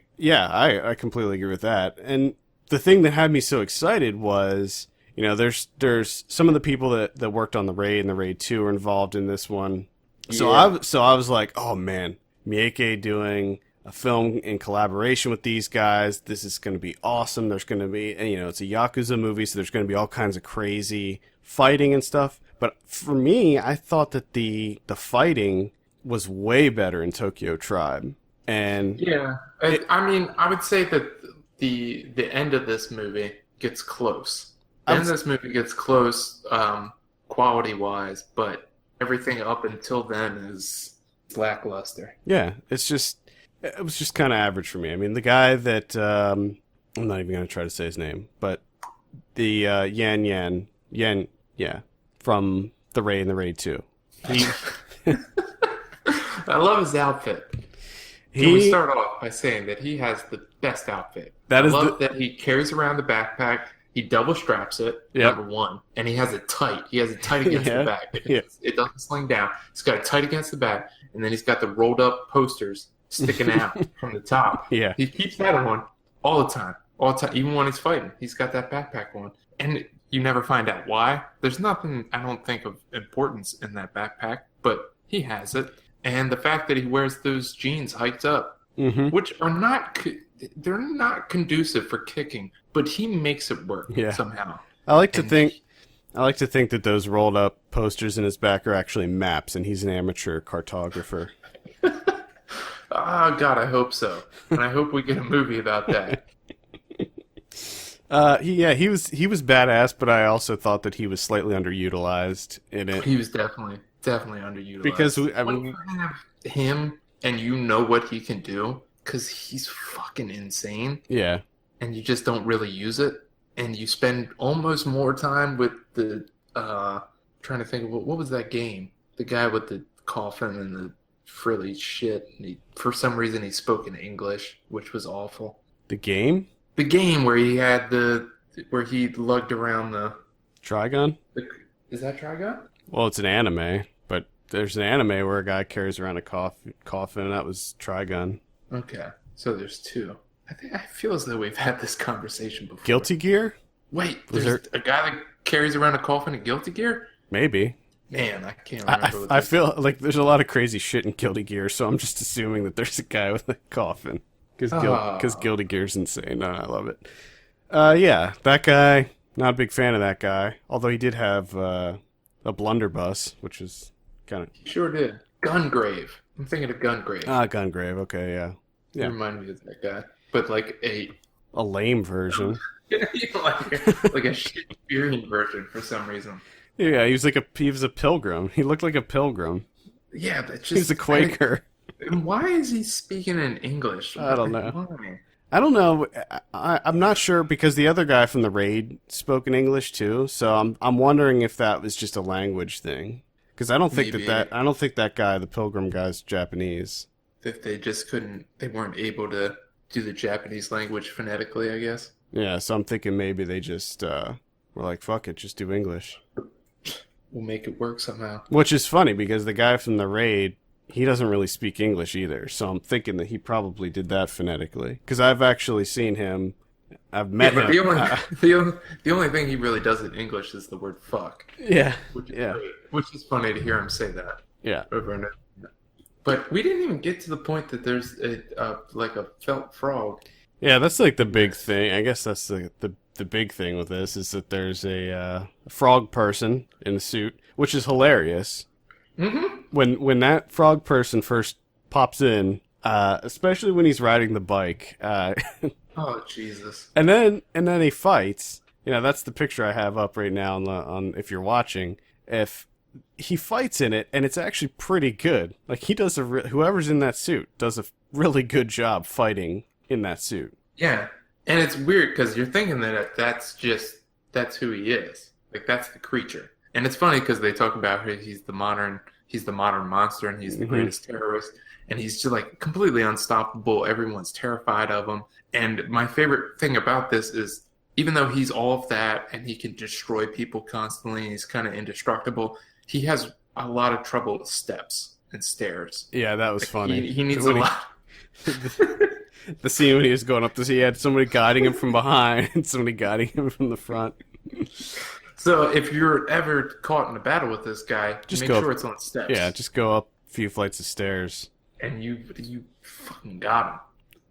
completely agree with that. And the thing that had me so excited was, there's some of the people that worked on the Raid and the Raid 2 are involved in this one. So Yeah. I was like, oh man, Miike doing a film in collaboration with these guys. This is going to be awesome. There's going to be, and it's a Yakuza movie, so there's going to be all kinds of crazy fighting and stuff. But for me, I thought that the fighting was way better in Tokyo Tribe. And Yeah, I mean, I would say that the end of this movie gets close. The end of this movie gets close, quality wise, but everything up until then is lackluster. yeah, it was just kind of average for me. I mean, the guy that I'm not even going to try to say his name, but the Yan, yeah, from the Raid and the Raid 2. He I love his outfit. Can we start off by saying that he has the best outfit? I love that he carries around the backpack. He double straps it, Yep. number one, and he has it tight. He has it tight against the back. It doesn't sling down. He's got it tight against the back, and then he's got the rolled up posters sticking out from the top. Yeah. He keeps that on all the time. All the time. Even when he's fighting, he's got that backpack on. And you never find out why. There's nothing, I don't think, of importance in that backpack, but he has it. And the fact that he wears those jeans hiked up, which are they're not conducive for kicking, but he makes it work somehow. I like to think that those rolled up posters in his back are actually maps, and he's an amateur cartographer. Oh God, I hope so, and I hope we get a movie about that. He was badass, but I also thought that he was slightly underutilized in it. He was definitely underutilized Because when you have him and you know what he can do, because he's fucking insane. Yeah, and you just don't really use it, and you spend almost more time with the trying to think of what was that game? The guy with the coffin and the frilly shit. And for some reason, he spoke in English, which was awful. the game The game where he had where he lugged around the Trigun. is that Trigun? Well, it's an anime, but there's an anime where a guy carries around a coffin, and that was Trigun. Okay, so there's two. I feel as though we've had this conversation before. Guilty Gear? Wait, there's a guy that carries around a coffin in Guilty Gear? Maybe. Man, I can't remember. I feel like there's a lot of crazy shit in Guilty Gear, so I'm just assuming that there's a guy with a coffin. Because Guilty Gear's insane. No, I love it. Yeah, that guy, not a big fan of that guy. Although he did have a blunderbuss, which is kind of... He sure did. Gungrave. I'm thinking of Gungrave. Gungrave, okay, yeah. You remind me of that guy. But like a lame version. like a Shakespearean version for some reason. Yeah, he was a pilgrim. He looked like a pilgrim. Yeah, but just... He's a Quaker. And why is he speaking in English? I don't know. Why? I don't know. I'm not sure because the other guy from the Raid spoke in English too. So I'm wondering if that was just a language thing. Because I don't think that guy, the Pilgrim guy's Japanese. If they just they weren't able to do the Japanese language phonetically, I guess. Yeah, so I'm thinking maybe they just were like, fuck it, just do English. We'll make it work somehow. Which is funny because the guy from the Raid, he doesn't really speak English either. So I'm thinking that he probably did that phonetically. Because I've actually seen him. I've met him. The only thing he really does in English is the word fuck. Yeah. Which is funny to hear him say that. Yeah. Over and over. But we didn't even get to the point that there's like a felt frog. Yeah, that's like the big thing. I guess that's the big thing with this is that there's a frog person in a suit, which is hilarious. Mm-hmm. When that frog person first pops in, especially when he's riding the bike. Oh Jesus! And then he fights. That's the picture I have up right now on if you're watching. If he fights in it, and it's actually pretty good. Like he does whoever's in that suit does a really good job fighting in that suit. Yeah, and it's weird because you're thinking that that's who he is. Like that's the creature. And it's funny because they talk about he's the modern monster and he's the greatest terrorist and he's just like completely unstoppable. Everyone's terrified of him. And my favorite thing about this is even though he's all of that and he can destroy people constantly, and he's kind of indestructible, he has a lot of trouble with steps and stairs. Yeah, that was funny. He needs a lot. The scene when he was going up he had somebody guiding him from behind and somebody guiding him from the front. So if you're ever caught in a battle with this guy, Just make go sure up, it's on steps. Yeah, just go up a few flights of stairs. And you fucking got him.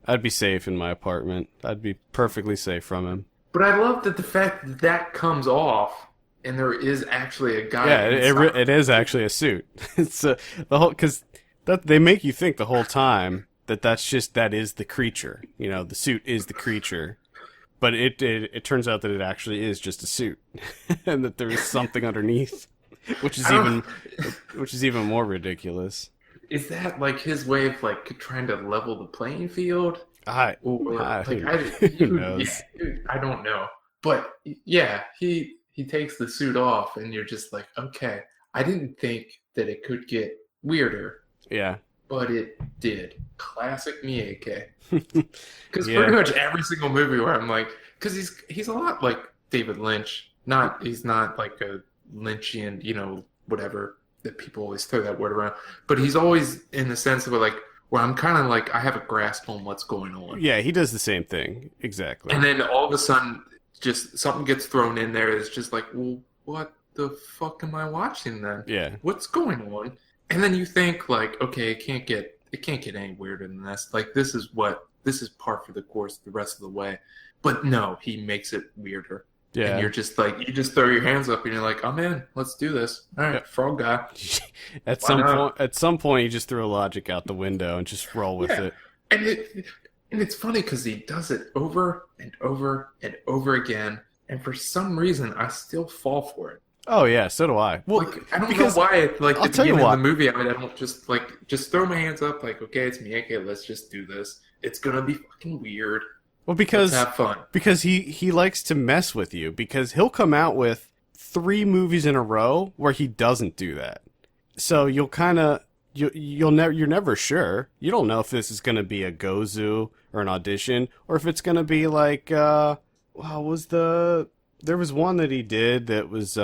I'd be safe in my apartment. I'd be perfectly safe from him. But I love that the fact that that comes off, and there is actually a guy. Yeah, it is actually a suit. It's the whole because they make you think the whole time that is the creature. You know, the suit is the creature, but it turns out that it actually is just a suit, and that there is something underneath, which is even more ridiculous. Is that like his way of like trying to level the playing field? Who knows? Yeah, I don't know. But yeah, he takes the suit off, and you're just like, okay. I didn't think that it could get weirder. Yeah. But it did. Classic Mieke. Because pretty much every single movie where I'm like, because he's a lot like David Lynch. He's not like a Lynchian, you know, whatever that people always throw that word around. But he's always in the sense of like, where I'm kind of like, I have a grasp on what's going on. Yeah, he does the same thing. Exactly. And then all of a sudden, just something gets thrown in there. It's just like, well, what the fuck am I watching then? Yeah. What's going on? And then you think like, okay, it can't get any weirder than this. Like this is par for the course the rest of the way. But no, he makes it weirder. Yeah. And you're just like, you just throw your hands up and you're like, I'm in. Let's do this. All right, frog guy. At some point, you just throw logic out the window and just roll with it. And it's funny because he does it over and over and over again. And for some reason, I still fall for it. Oh yeah, so do I. Well, like, I don't know why. Like I'll the tell you beginning what. of the movie, I don't just throw my hands up. Like, okay, it's Mieke. Let's just do this. It's gonna be fucking weird. Well, because let's have fun. Because he likes to mess with you. Because he'll come out with 3 movies in a row where he doesn't do that. So you'll kind of you're never sure. You don't know if this is gonna be a Gozu or an audition, or if it's gonna be like there was one that he did that was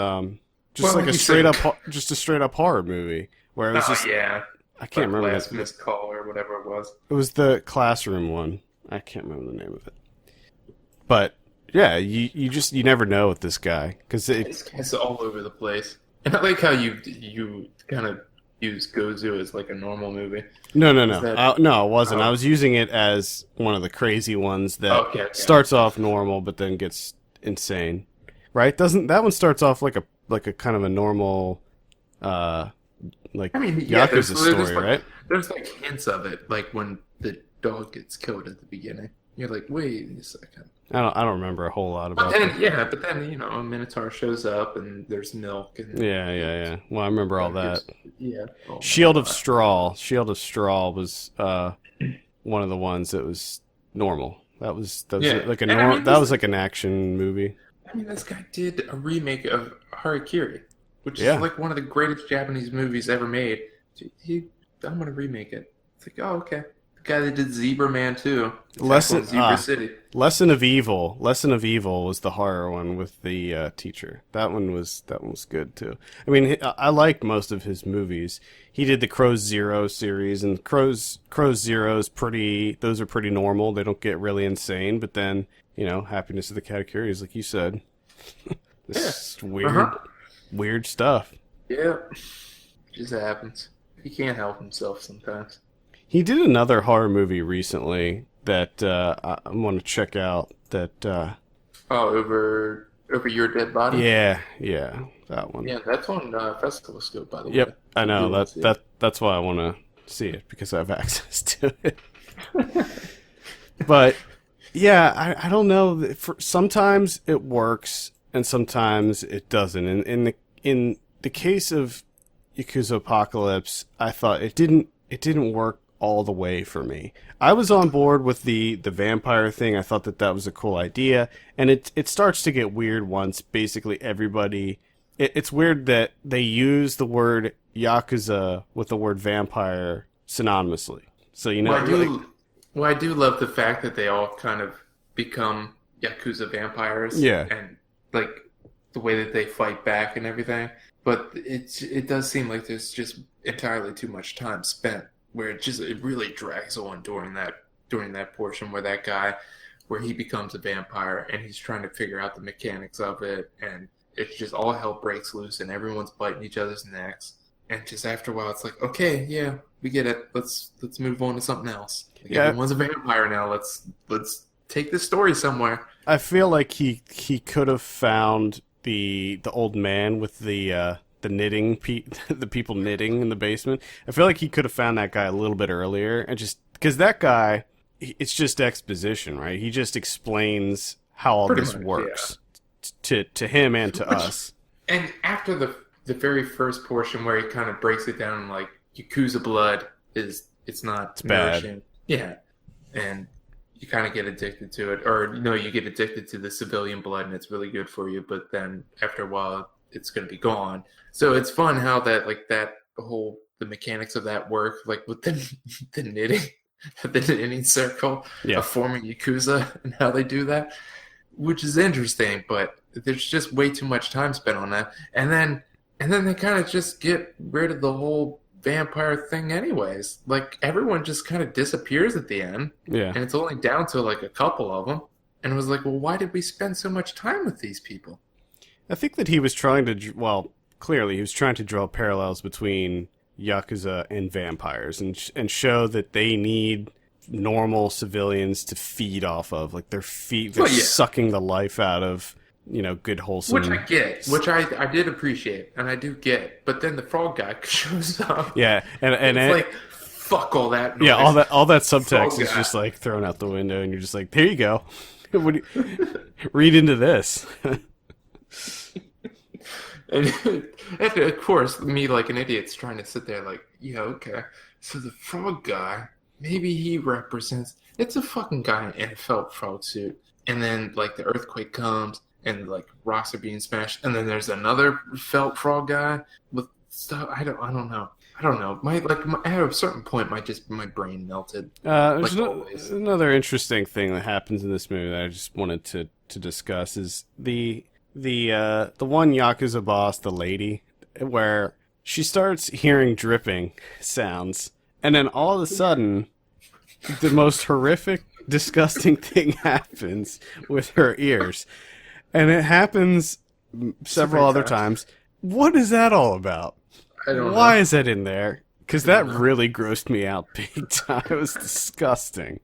just like a straight up horror movie where it was I can't remember Last Missed Call or whatever it was. It was the Classroom one. I can't remember the name of it. But yeah, you never know with this guy because this guy's all over the place. And I like how you kind of use Gozu as like a normal movie. No, no, it wasn't. I was using it as one of the crazy ones that starts off normal but then gets insane. Right? Doesn't that one starts off like a kind of a normal Yakuza story, right? There's like hints of it, like when the dog gets killed at the beginning. You're like, wait a second. I don't remember a whole lot about that. But then, you know, a Minotaur shows up and there's milk and Yeah. Well, I remember all that. Yeah. Shield of Straw was one of the ones that was normal. That was like an action movie. I mean, this guy did a remake of Harakiri, which is like one of the greatest Japanese movies ever made. I'm going to remake it. It's like, oh, okay. The guy that did Zebra Man too. Zebra City. Lesson of Evil was the horror one with the teacher. That one was good too. I mean, I like most of his movies. He did the Crows Zero series, and Crows Zero's those are pretty normal. They don't get really insane, but then, you know, Happiness of the Katakuris, like you said. This weird stuff. Yeah. It just happens. He can't help himself sometimes. He did another horror movie recently that I want to check out. That over Your Dead Body. Yeah, that one. Yeah, that's on Festival Scope, by the way. Yep, I know that's why I want to see it because I have access to it. But yeah, I don't know. Sometimes it works and sometimes it doesn't. And in the case of Yakuza Apocalypse, I thought it didn't work all the way for me. I was on board with the vampire thing. I thought that was a cool idea, and it starts to get weird once basically everybody. It's weird that they use the word Yakuza with the word vampire synonymously. So you know, I do love the fact that they all kind of become Yakuza vampires. Yeah. And like the way that they fight back and everything. But it does seem like there's just entirely too much time spent where it really drags on during that portion where that guy where he becomes a vampire and he's trying to figure out the mechanics of it, and it's just all hell breaks loose and everyone's biting each other's necks. And just after a while, it's like, okay, yeah, we get it. Let's move on to something else. Like, yeah, everyone's a vampire now. Let's take this story somewhere. I feel like he could have found the old man with the knitting the people knitting in the basement. I feel like he could have found that guy a little bit earlier, and just because that guy, it's just exposition, right? He just explains how all Pretty this much, works to him and to us. And after the very first portion where he kind of breaks it down, like Yakuza blood it's not nourishing. Bad. Yeah, and you kind of get addicted to it, or you get addicted to the civilian blood, and it's really good for you. But then after a while, it's going to be gone. So it's fun how the mechanics of that work, like with the knitting, the knitting circle of forming Yakuza, and how they do that, which is interesting. But there's just way too much time spent on that, and then they kind of just get rid of the whole vampire thing anyways. Like, everyone just kind of disappears at the end. Yeah. And it's only down to, like, a couple of them. And it was like, well, why did we spend so much time with these people? I think that he was trying to, well, clearly he was trying to draw parallels between Yakuza and vampires and show that they need normal civilians to feed off of. Like, they're sucking the life out of, good, wholesome... Which I get, which I did appreciate, and I do get. But then the frog guy shows up. Yeah, and it's like, fuck all that noise. Yeah, all that subtext is just, like, thrown out the window, and you're just like, there you go. Read into this. And of course, me, like an idiot's trying to sit there like, yeah, okay. So the frog guy, maybe he represents... It's a fucking guy in a felt frog suit. And then, like, the earthquake comes, and, like, rocks are being smashed. And then there's another felt frog guy with stuff. I don't know. At a certain point, my brain melted. There's another interesting thing that happens in this movie that I just wanted to discuss is the one Yakuza boss, the lady, where she starts hearing dripping sounds, and then all of a sudden, the most horrific, disgusting thing happens with her ears. And it happens several other times. What is that all about? I don't know. Why is that in there? Because that really grossed me out big time. It was disgusting.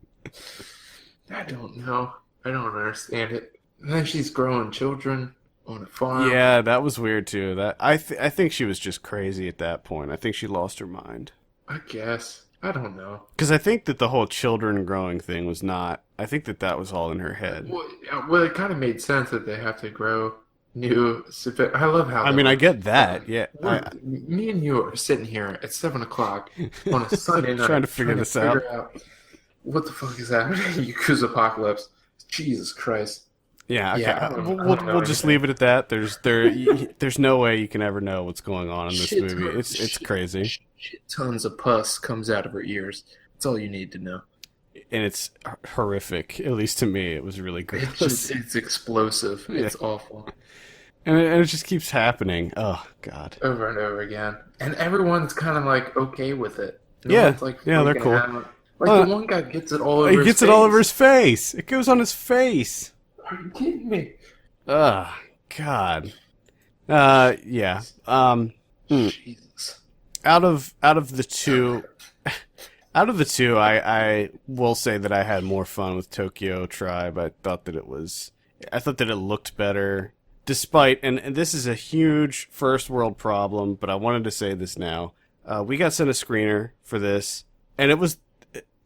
I don't know. I don't understand it. And then she's growing children on a farm. Yeah, that was weird too. I think she was just crazy at that point. I think she lost her mind. I guess. I don't know. Because I think that the whole children growing thing was not... I think that was all in her head. Well, it kind of made sense that they have to grow new... I love how... I mean, I get that, yeah. Me and you are sitting here at 7 o'clock on a Sunday night trying to figure this out. What the fuck is happening? Yakuza Apocalypse. Jesus Christ. Yeah, okay. Yeah, we'll just leave it at that. There's no way you can ever know what's going on in this movie. It's crazy. Shit tons of pus comes out of her ears. That's all you need to know. And it's horrific. At least to me, it was really gross. It's explosive. Yeah. It's awful. And it just keeps happening. Oh, God. Over and over again. And everyone's kind of like okay with it. They're cool. Out. Like the one guy gets it all over his face. He gets it all over his face. It goes on his face. Are you kidding me? Ugh, God. Yeah. Jesus. Out of the two, I will say that I had more fun with Tokyo Tribe. I thought that it looked better, despite, and this is a huge first world problem, but I wanted to say this now. We got sent a screener for this, and it was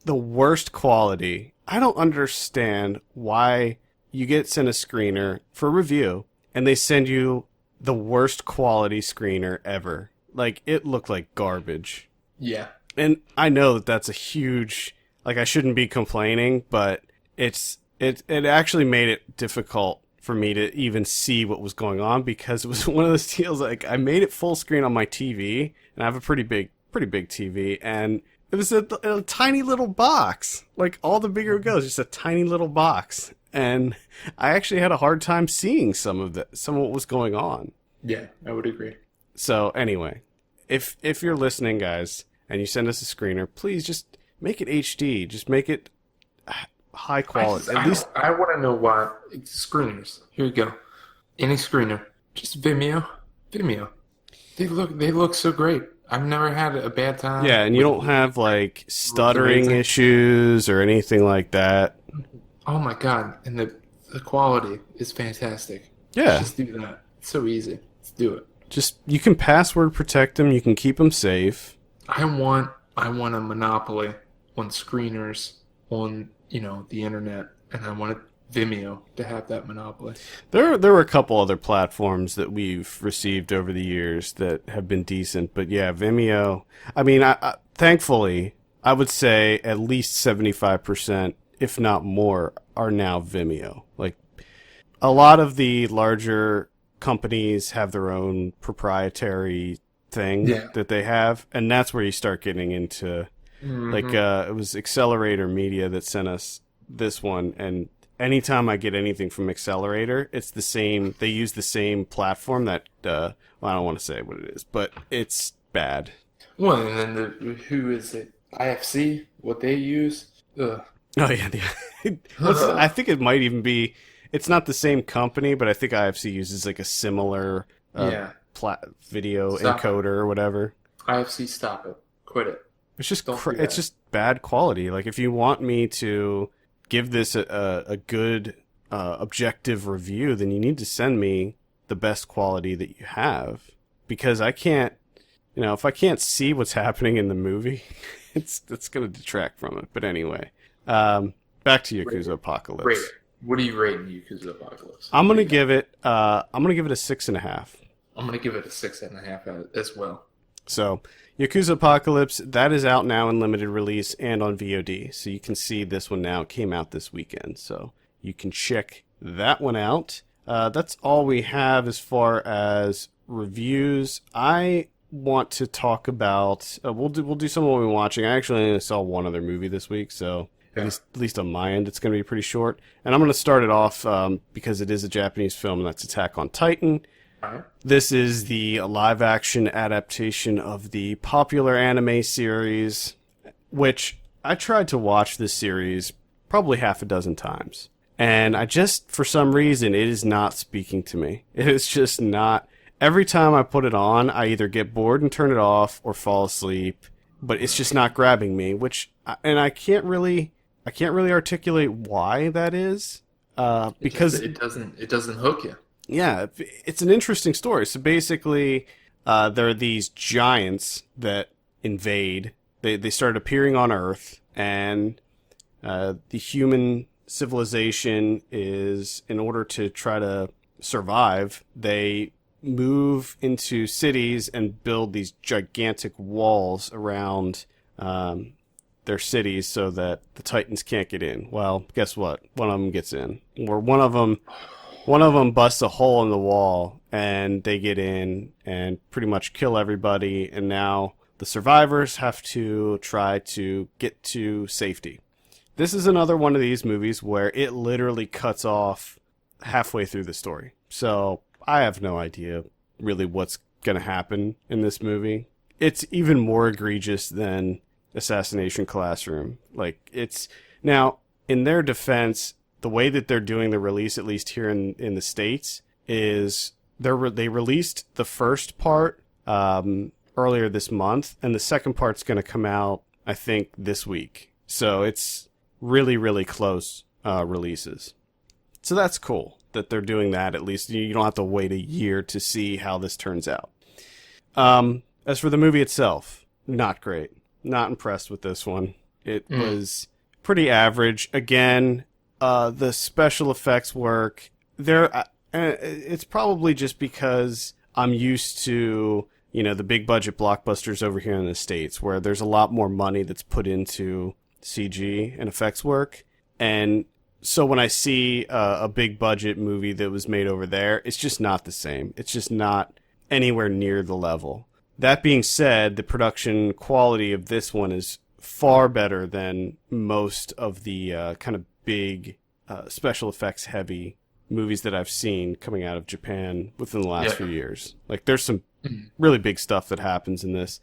the worst quality. I don't understand why you get sent a screener for review, and they send you the worst quality screener ever. Like, it looked like garbage. Yeah. And I know that that's a huge... Like, I shouldn't be complaining, but it actually made it difficult for me to even see what was going on, because it was one of those deals, like, I made it full screen on my TV, and I have a pretty big TV, and it was a tiny little box. Like, all the bigger it goes, just a tiny little box. and I actually had a hard time seeing some of what was going on. Yeah, I would agree. So anyway, if you're listening, guys, and you send us a screener, please just make it HD. Just make it high quality. I want to know why screeners. Here you go. Any screener, just Vimeo. They look so great. I've never had a bad time. Yeah, and you don't have like stuttering issues or anything like that. Oh my god, and the quality is fantastic. Yeah. Just do that. It's so easy. Let's do it. Just you can password protect them. You can keep them safe. I want a monopoly on screeners on the internet, and I want Vimeo to have that monopoly. There were a couple other platforms that we've received over the years that have been decent, but yeah, Vimeo. I mean, thankfully, I would say at least 75%, if not more, are now Vimeo. Like a lot of the larger companies have their own proprietary thing that they have, and that's where you start getting into like it was Accelerator Media that sent us this one, and anytime I get anything from Accelerator, it's the same. They use the same platform that well, I don't want to say what it is, but it's bad. Well, and then who is it? IFC, what they use? Ugh. Oh yeah, I think it might even be. It's not the same company, but I think IFC uses like a similar video encoder or whatever. IFC, stop it. Quit it. It's just it's just bad quality. Like if you want me to give this a good objective review, then you need to send me the best quality that you have, because I can't, if I can't see what's happening in the movie, it's going to detract from it. But anyway, back to Yakuza Apocalypse. Rate it. What are you rating Yakuza Apocalypse? I'm gonna give it a 6.5. I'm gonna give it a 6.5 as well. So, Yakuza Apocalypse, that is out now in limited release and on VOD. So you can see this one now. It came out this weekend. So you can check that one out. That's all we have as far as reviews. I want to talk about... we'll do some of what we've been watching. I actually only saw one other movie this week, so at least on my end, it's going to be pretty short. And I'm going to start it off because it is a Japanese film, and that's Attack on Titan. This is the live-action adaptation of the popular anime series, which I tried to watch this series probably half a dozen times. And I just, for some reason, it is not speaking to me. It is just not. Every time I put it on, I either get bored and turn it off or fall asleep. But it's just not grabbing me, and I can't really articulate why that is. Because it doesn't hook you. Yeah, it's an interesting story. So basically, there are these giants that invade. They start appearing on Earth, and the human civilization is, in order to try to survive, they move into cities and build these gigantic walls around their cities so that the Titans can't get in. Well, guess what? One of them gets in. Or one of them busts a hole in the wall, and they get in and pretty much kill everybody, and now the survivors have to try to get to safety. This is another one of these movies where it literally cuts off halfway through the story. So I have no idea really what's going to happen in this movie. It's even more egregious than Assassination Classroom. Now, in their defense, the way that they're doing the release, at least here in the States, is they released the first part earlier this month, and the second part's going to come out, I think, this week. So it's really, really close releases. So that's cool that they're doing that. At least you don't have to wait a year to see how this turns out. As for the movie itself, not great. Not impressed with this one. It was pretty average. Again, the special effects work there. It's probably just because I'm used to, the big budget blockbusters over here in the States, where there's a lot more money that's put into CG and effects work. And so when I see a big budget movie that was made over there, it's just not the same. It's just not anywhere near the level. That being said, the production quality of this one is far better than most of the kind of big special effects heavy movies that I've seen coming out of Japan within the last few years. Like, there's some really big stuff that happens in this.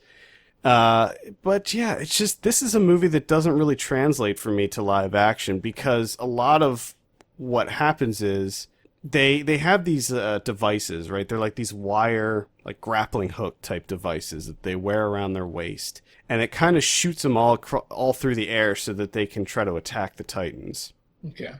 But yeah, it's just, this is a movie that doesn't really translate for me to live action, because a lot of what happens is they have these devices, right? They're like these wire, like grappling hook type devices that they wear around their waist, and it kind of shoots them all through the air so that they can try to attack the Titans. Okay.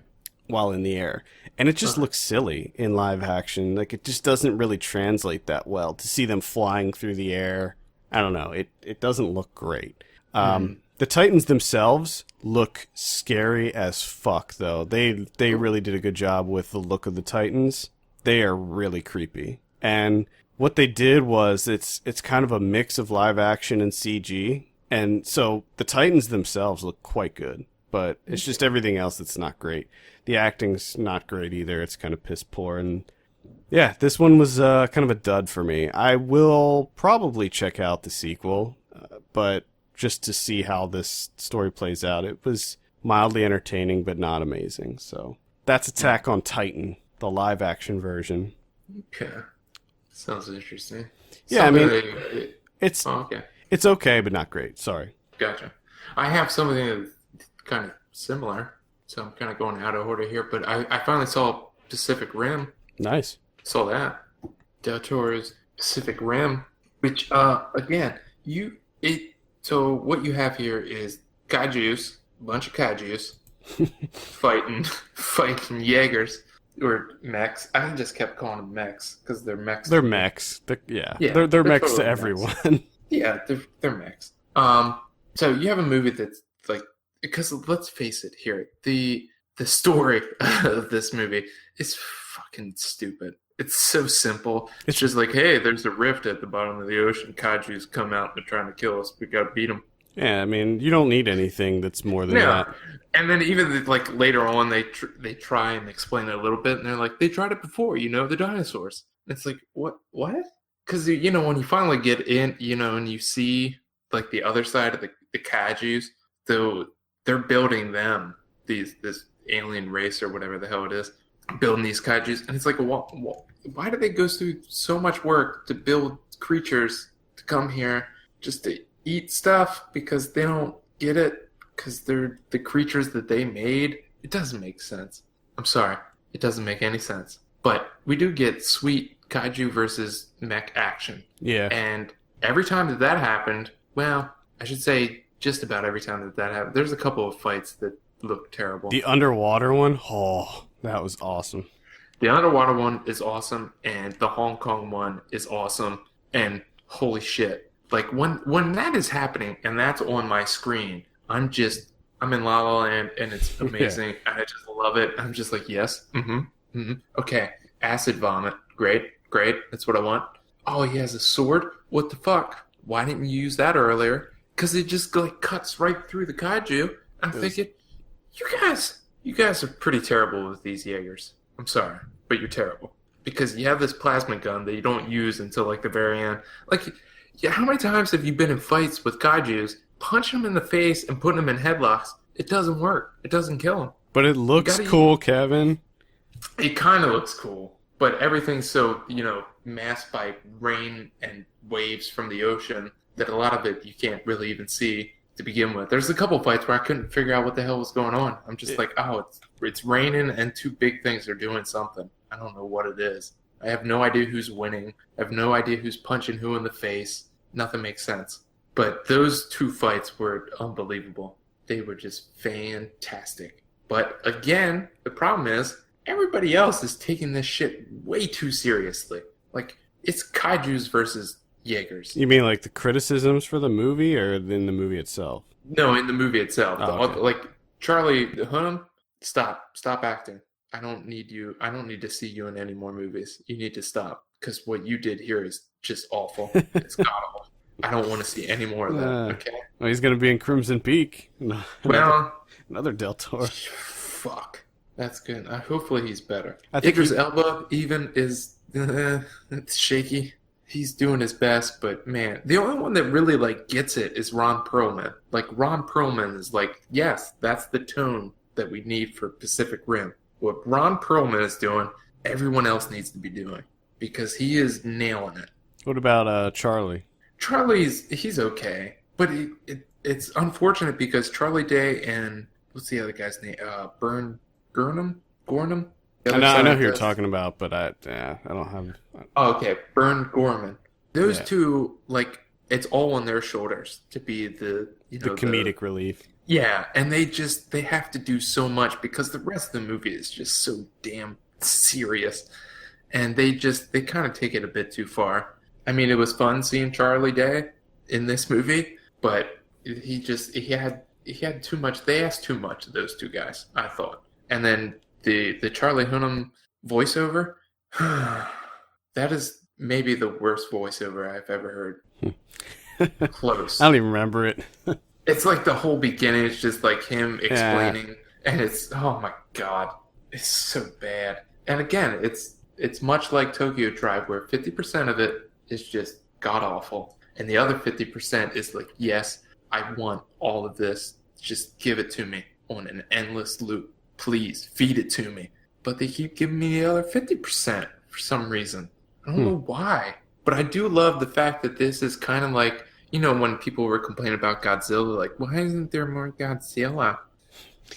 While in the air. And it just looks silly in live action. Like, it just doesn't really translate that well to see them flying through the air. I don't know. It doesn't look great. The Titans themselves look scary as fuck, though. They really did a good job with the look of the Titans. They are really creepy. And what they did was it's kind of a mix of live action and CG. And so the Titans themselves look quite good, but it's just everything else that's not great. The acting's not great either. It's kind of piss poor. And yeah, this one was kind of a dud for me. I will probably check out the sequel, but just to see how this story plays out. It was mildly entertaining, but not amazing. So that's Attack on Titan, the live action version. Okay. Sounds interesting. Yeah, something I mean, it's okay, but not great. Sorry. Gotcha. I have something that's kind of similar, so I'm kind of going out of order here, but I finally saw Pacific Rim. Nice. Saw that. Del Toro's Pacific Rim, which, again, so what you have here is kaijus, a bunch of kaijus, fighting Jaegers, or mechs. I just kept calling them mechs, because they're mechs. They're mechs. They're mechs totally to everyone. Mechs. Yeah, they're mechs. So you have a movie that's like, because let's face it here, the story of this movie is fucking stupid. It's so simple. It's just like, hey, there's a rift at the bottom of the ocean. Kaijus come out and they're trying to kill us. We gotta beat them. Yeah, I mean, you don't need anything that's more than that. And then even like later on, they try and explain it a little bit, and they're like, they tried it before, the dinosaurs. It's like, what? Because when you finally get in, and you see like the other side of the kaijus, though they're building them, this alien race or whatever the hell it is, building these kaijus, and it's like, why do they go through so much work to build creatures to come here just to eat stuff? Because they don't get it, because they're the creatures that they made. It doesn't make sense. I'm sorry, it doesn't make any sense. But we do get sweet kaiju versus mech action. Yeah. And every time that happened, well, I should say just about every time that happened, there's a couple of fights that look terrible. The underwater one, that was awesome. The underwater one is awesome, and the Hong Kong one is awesome, and holy shit. Like, when that is happening, and that's on my screen, I'm in La La Land, and it's amazing, and I just love it. I'm just like, yes, okay, acid vomit, great, that's what I want. Oh, he has a sword? What the fuck? Why didn't you use that earlier? Because it just, like, cuts right through the kaiju. I'm thinking, you guys are pretty terrible with these Jaegers. I'm sorry, but you're terrible. Because you have this plasma gun that you don't use until, like, the very end. Like, how many times have you been in fights with kaijus, punching them in the face and putting them in headlocks? It doesn't work. It doesn't kill them. But it looks cool, Kevin. It kind of looks cool. But everything's so, masked by rain and waves from the ocean that a lot of it you can't really even see to begin with. There's a couple fights where I couldn't figure out what the hell was going on. I'm just like, it's raining and two big things are doing something. I don't know what it is. I have no idea who's winning. I have no idea who's punching who in the face. Nothing makes sense. But those two fights were unbelievable. They were just fantastic. But again, the problem is everybody else is taking this shit way too seriously. Like, it's kaijus versus Jaegers. You mean like the criticisms for the movie, or in the movie itself? No, in the movie itself. Okay. Like, Charlie Hunnam, stop acting. I don't need you. I don't need to see you in any more movies. You need to stop, because what you did here is just awful. It's god-awful. I don't want to see any more of that. Okay. Well, he's gonna be in Crimson Peak. Another Del Toro. Fuck. That's good. Hopefully he's better. Idris Elba even is it's shaky. He's doing his best, but man, the only one that really gets it is Ron Perlman. Like, Ron Perlman is like, yes, that's the tone that we need for Pacific Rim. What Ron Perlman is doing, everyone else needs to be doing because he is nailing it. What about Charlie? He's okay, but it's unfortunate because Charlie Day and what's the other guy's name? Gornum. I know who you're talking about, but I don't have. Oh, okay, Bern Gorman. Those two, like, it's all on their shoulders to be the comedic relief. Yeah, and they have to do so much because the rest of the movie is just so damn serious, and they kind of take it a bit too far. I mean, it was fun seeing Charlie Day in this movie, but he had too much. They asked too much of those two guys, I thought. And then the Charlie Hunnam voiceover, that is maybe the worst voiceover I've ever heard. Close. I don't even remember it. It's like the whole beginning is just like him explaining, and it's, oh my god, it's so bad. And again, it's much like Tokyo Drive, where 50% of it is just god awful, and the other 50% is like, yes, I want all of this, just give it to me on an endless loop, please feed it to me. But they keep giving me the other 50% for some reason. I don't know why, but I do love the fact that this is kind of like, when people were complaining about Godzilla, like, why isn't there more Godzilla?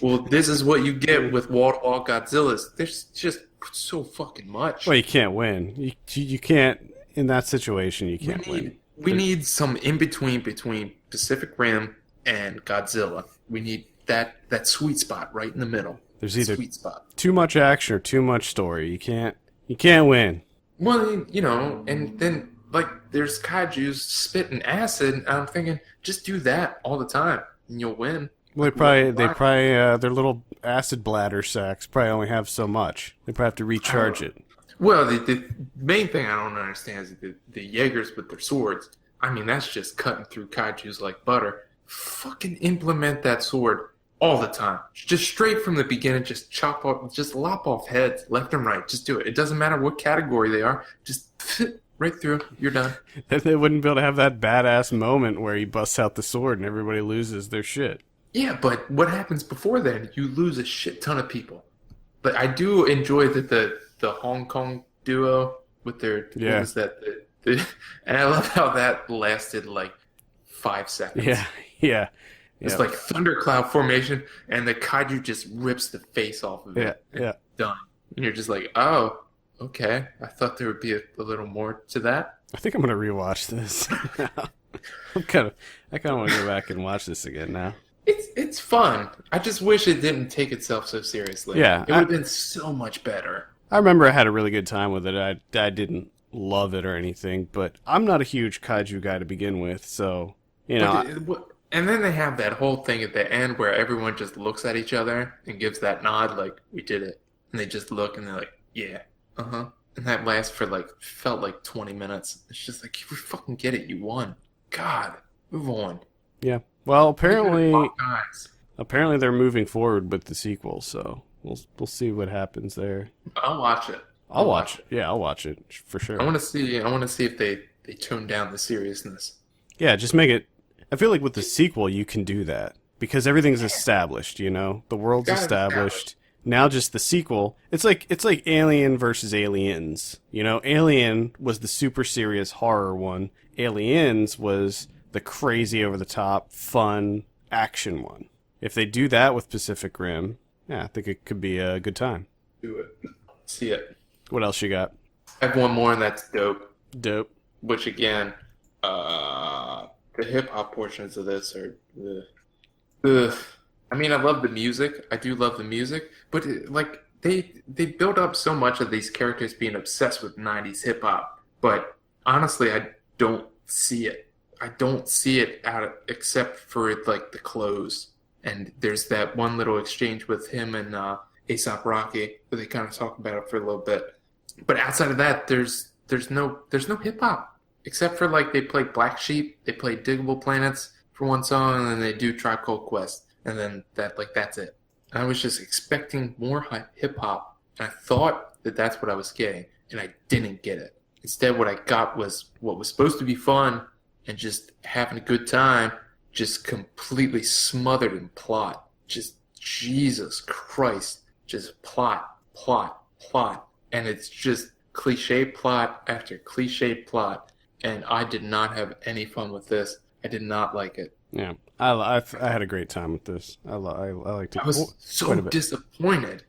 Well, this is what you get with wall-to-wall Godzillas. There's just so fucking much. Well, you can't win. You can't, in that situation, you can't win. We need some in-between between Pacific Rim and Godzilla. We need that sweet spot right in the middle. There's either sweet spot. Too much action or too much story. You can't win. Well, and then, like, there's kaijus spitting acid, and I'm thinking, just do that all the time, and you'll win. Well, they probably their little acid bladder sacs probably only have so much. They probably have to recharge it. Well, the main thing I don't understand is the Jaegers with their swords. I mean, that's just cutting through kaijus like butter. Fucking implement that sword all the time. Just straight from the beginning, just lop off heads left and right. Just do it. It doesn't matter what category they are. Just right through. You're done. Then they wouldn't be able to have that badass moment where he busts out the sword and everybody loses their shit. Yeah, but what happens before then? You lose a shit ton of people. But I do enjoy that the Hong Kong duo with their what was that? And I love how that lasted like 5 seconds. Yeah. It's like thundercloud formation, and the kaiju just rips the face off of it. Yeah. Done. And you're just like, oh, okay. I thought there would be a little more to that. I think I'm gonna rewatch this. I kind of want to go back and watch this again now. It's fun. I just wish it didn't take itself so seriously. Yeah, it would have been so much better. I remember I had a really good time with it. I didn't love it or anything, but I'm not a huge kaiju guy to begin with, so And then they have that whole thing at the end where everyone just looks at each other and gives that nod, like, we did it. And they just look and they're like, yeah, uh-huh. And that lasts for felt like 20 minutes. It's just like, we fucking get it, you won. God, move on. Yeah. Well, apparently they're moving forward with the sequel, so we'll see what happens there. I'll watch it. I'll watch it. Yeah, I'll watch it for sure. I want to see if they tone down the seriousness. Yeah, just make it. I feel like with the sequel you can do that because everything's established. The world's established. Now just the sequel. It's like Alien versus Aliens. Alien was the super serious horror one. Aliens was the crazy over the top fun action one. If they do that with Pacific Rim, yeah, I think it could be a good time. Do it. See it. What else you got? I have one more, and that's Dope. Dope. Which again, the hip hop portions of this are. I mean, I love the music. I do love the music, but they build up so much of these characters being obsessed with '90s hip hop. But honestly, I don't see it. I don't see it except for the clothes. And there's that one little exchange with him and A$AP Rocky where they kind of talk about it for a little bit. But outside of that, there's no hip hop except for they play Black Sheep, they play Diggable Planets for one song, and then they do Tribe Called Quest, and then that's it. I was just expecting more hip hop, and I thought that that's what I was getting, and I didn't get it. Instead, what I got was what was supposed to be fun and just having a good time, just completely smothered in plot. Just Jesus Christ, just plot, plot, plot, and it's just cliche plot after cliche plot, and I did not have any fun with this. I did not like it. Yeah, I had a great time with this. I liked it. I was so disappointed.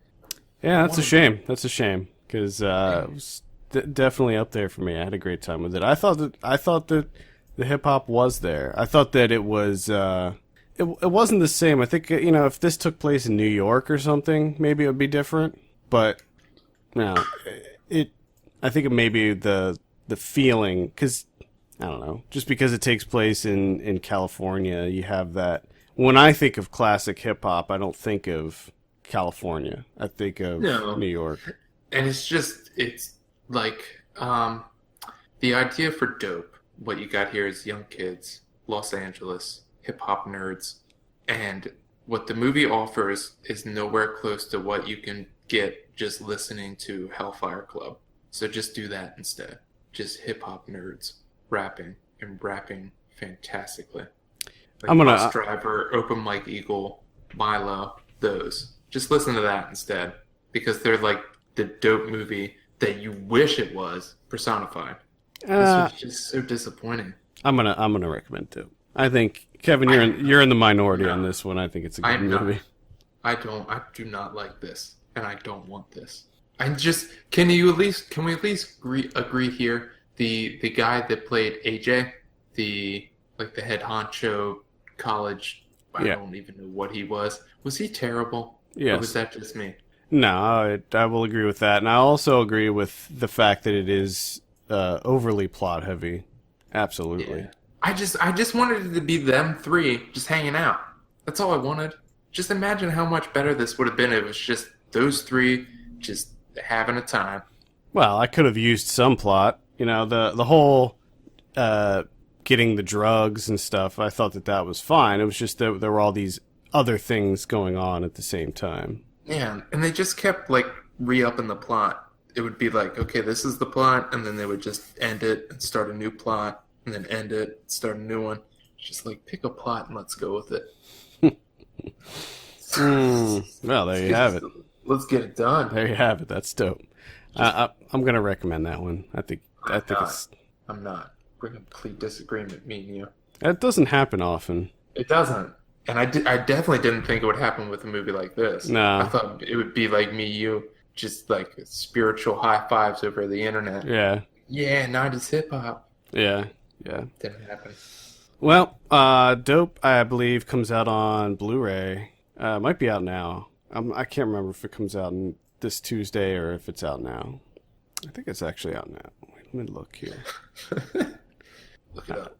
Yeah, that's a shame. That's a shame because it was definitely up there for me. I had a great time with it. I thought that the hip hop was there. I thought that it was. It wasn't the same. I think if this took place in New York or something, maybe it would be different. But no, I think it may be the feeling because I don't know. Just because it takes place in California, you have that. When I think of classic hip hop, I don't think of California. I think of New York. And it's like the idea for Dope. What you got here is young kids, Los Angeles, hip hop nerds, and what the movie offers is nowhere close to what you can get just listening to Hellfire Club. So just do that instead. Just hip hop nerds rapping and rapping fantastically. Like Bus Driver, Open Mike Eagle, Milo, those. Just listen to that instead, because they're like the Dope movie that you wish it was personified. This was just so disappointing. I'm gonna recommend Dope. I think Kevin, you're in the minority on this one. I think it's a good movie. I do not like this, and I don't want this. Can we at least agree here? The guy that played AJ, the head honcho college, I don't even know what he was. Was he terrible? Yes. Or was that just me? No, I will agree with that, and I also agree with the fact that it is overly plot heavy. Absolutely. Yeah. I just wanted it to be them three just hanging out. That's all I wanted. Just imagine how much better this would have been if it was just those three just having a time. Well, I could have used some plot. The whole getting the drugs and stuff. I thought that was fine. It was just that there were all these other things going on at the same time. Yeah, and they just kept re-upping the plot. It would be like, okay, this is the plot, and then they would just end it and start a new plot. And then end it, start a new one. Just pick a plot and let's go with it. Well, there you have it. Let's get it done. There you have it. That's dope. I'm gonna recommend that one. I think it's. I'm not. We're in complete disagreement, me and you. That doesn't happen often. It doesn't. And I definitely didn't think it would happen with a movie like this. No. I thought it would be like me, you, just spiritual high fives over the internet. Yeah. Yeah, 90s hip hop. Yeah. Didn't happen. Well, Dope, I believe, comes out on Blu-ray. Might be out now. I can't remember if it comes out this Tuesday or if it's out now. I think it's actually out now. Wait, let me look here. Look it up.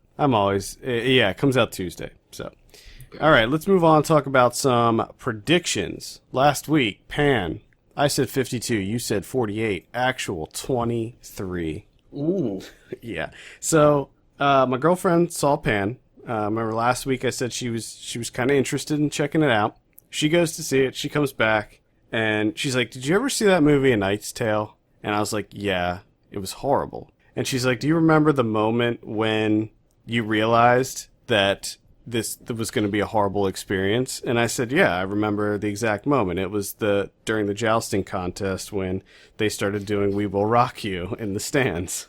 It comes out Tuesday. So, okay. All right, let's move on and talk about some predictions. Last week, Pan, I said 52. You said 48. Actual 23. Ooh. Yeah. So, my girlfriend saw Pan. Remember last week I said she was kind of interested in checking it out. She goes to see it. She comes back and she's like, "Did you ever see that movie A Knight's Tale?" And I was like, "Yeah, it was horrible." And she's like, "Do you remember the moment when you realized that this was going to be a horrible experience?" And I said, "Yeah, I remember the exact moment. It was during the jousting contest when they started doing 'We Will Rock You' in the stands."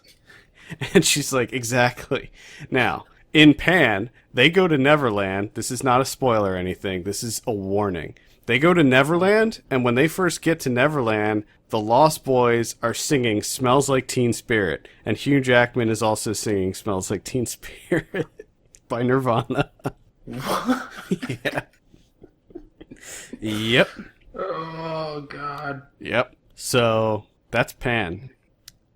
And she's like, "Exactly." Now, in Pan, they go to Neverland. This is not a spoiler or anything. This is a warning. They go to Neverland, and when they first get to Neverland, the Lost Boys are singing "Smells Like Teen Spirit," and Hugh Jackman is also singing "Smells Like Teen Spirit" by Nirvana. Yeah. Yep. Oh, God. Yep. So, that's Pan.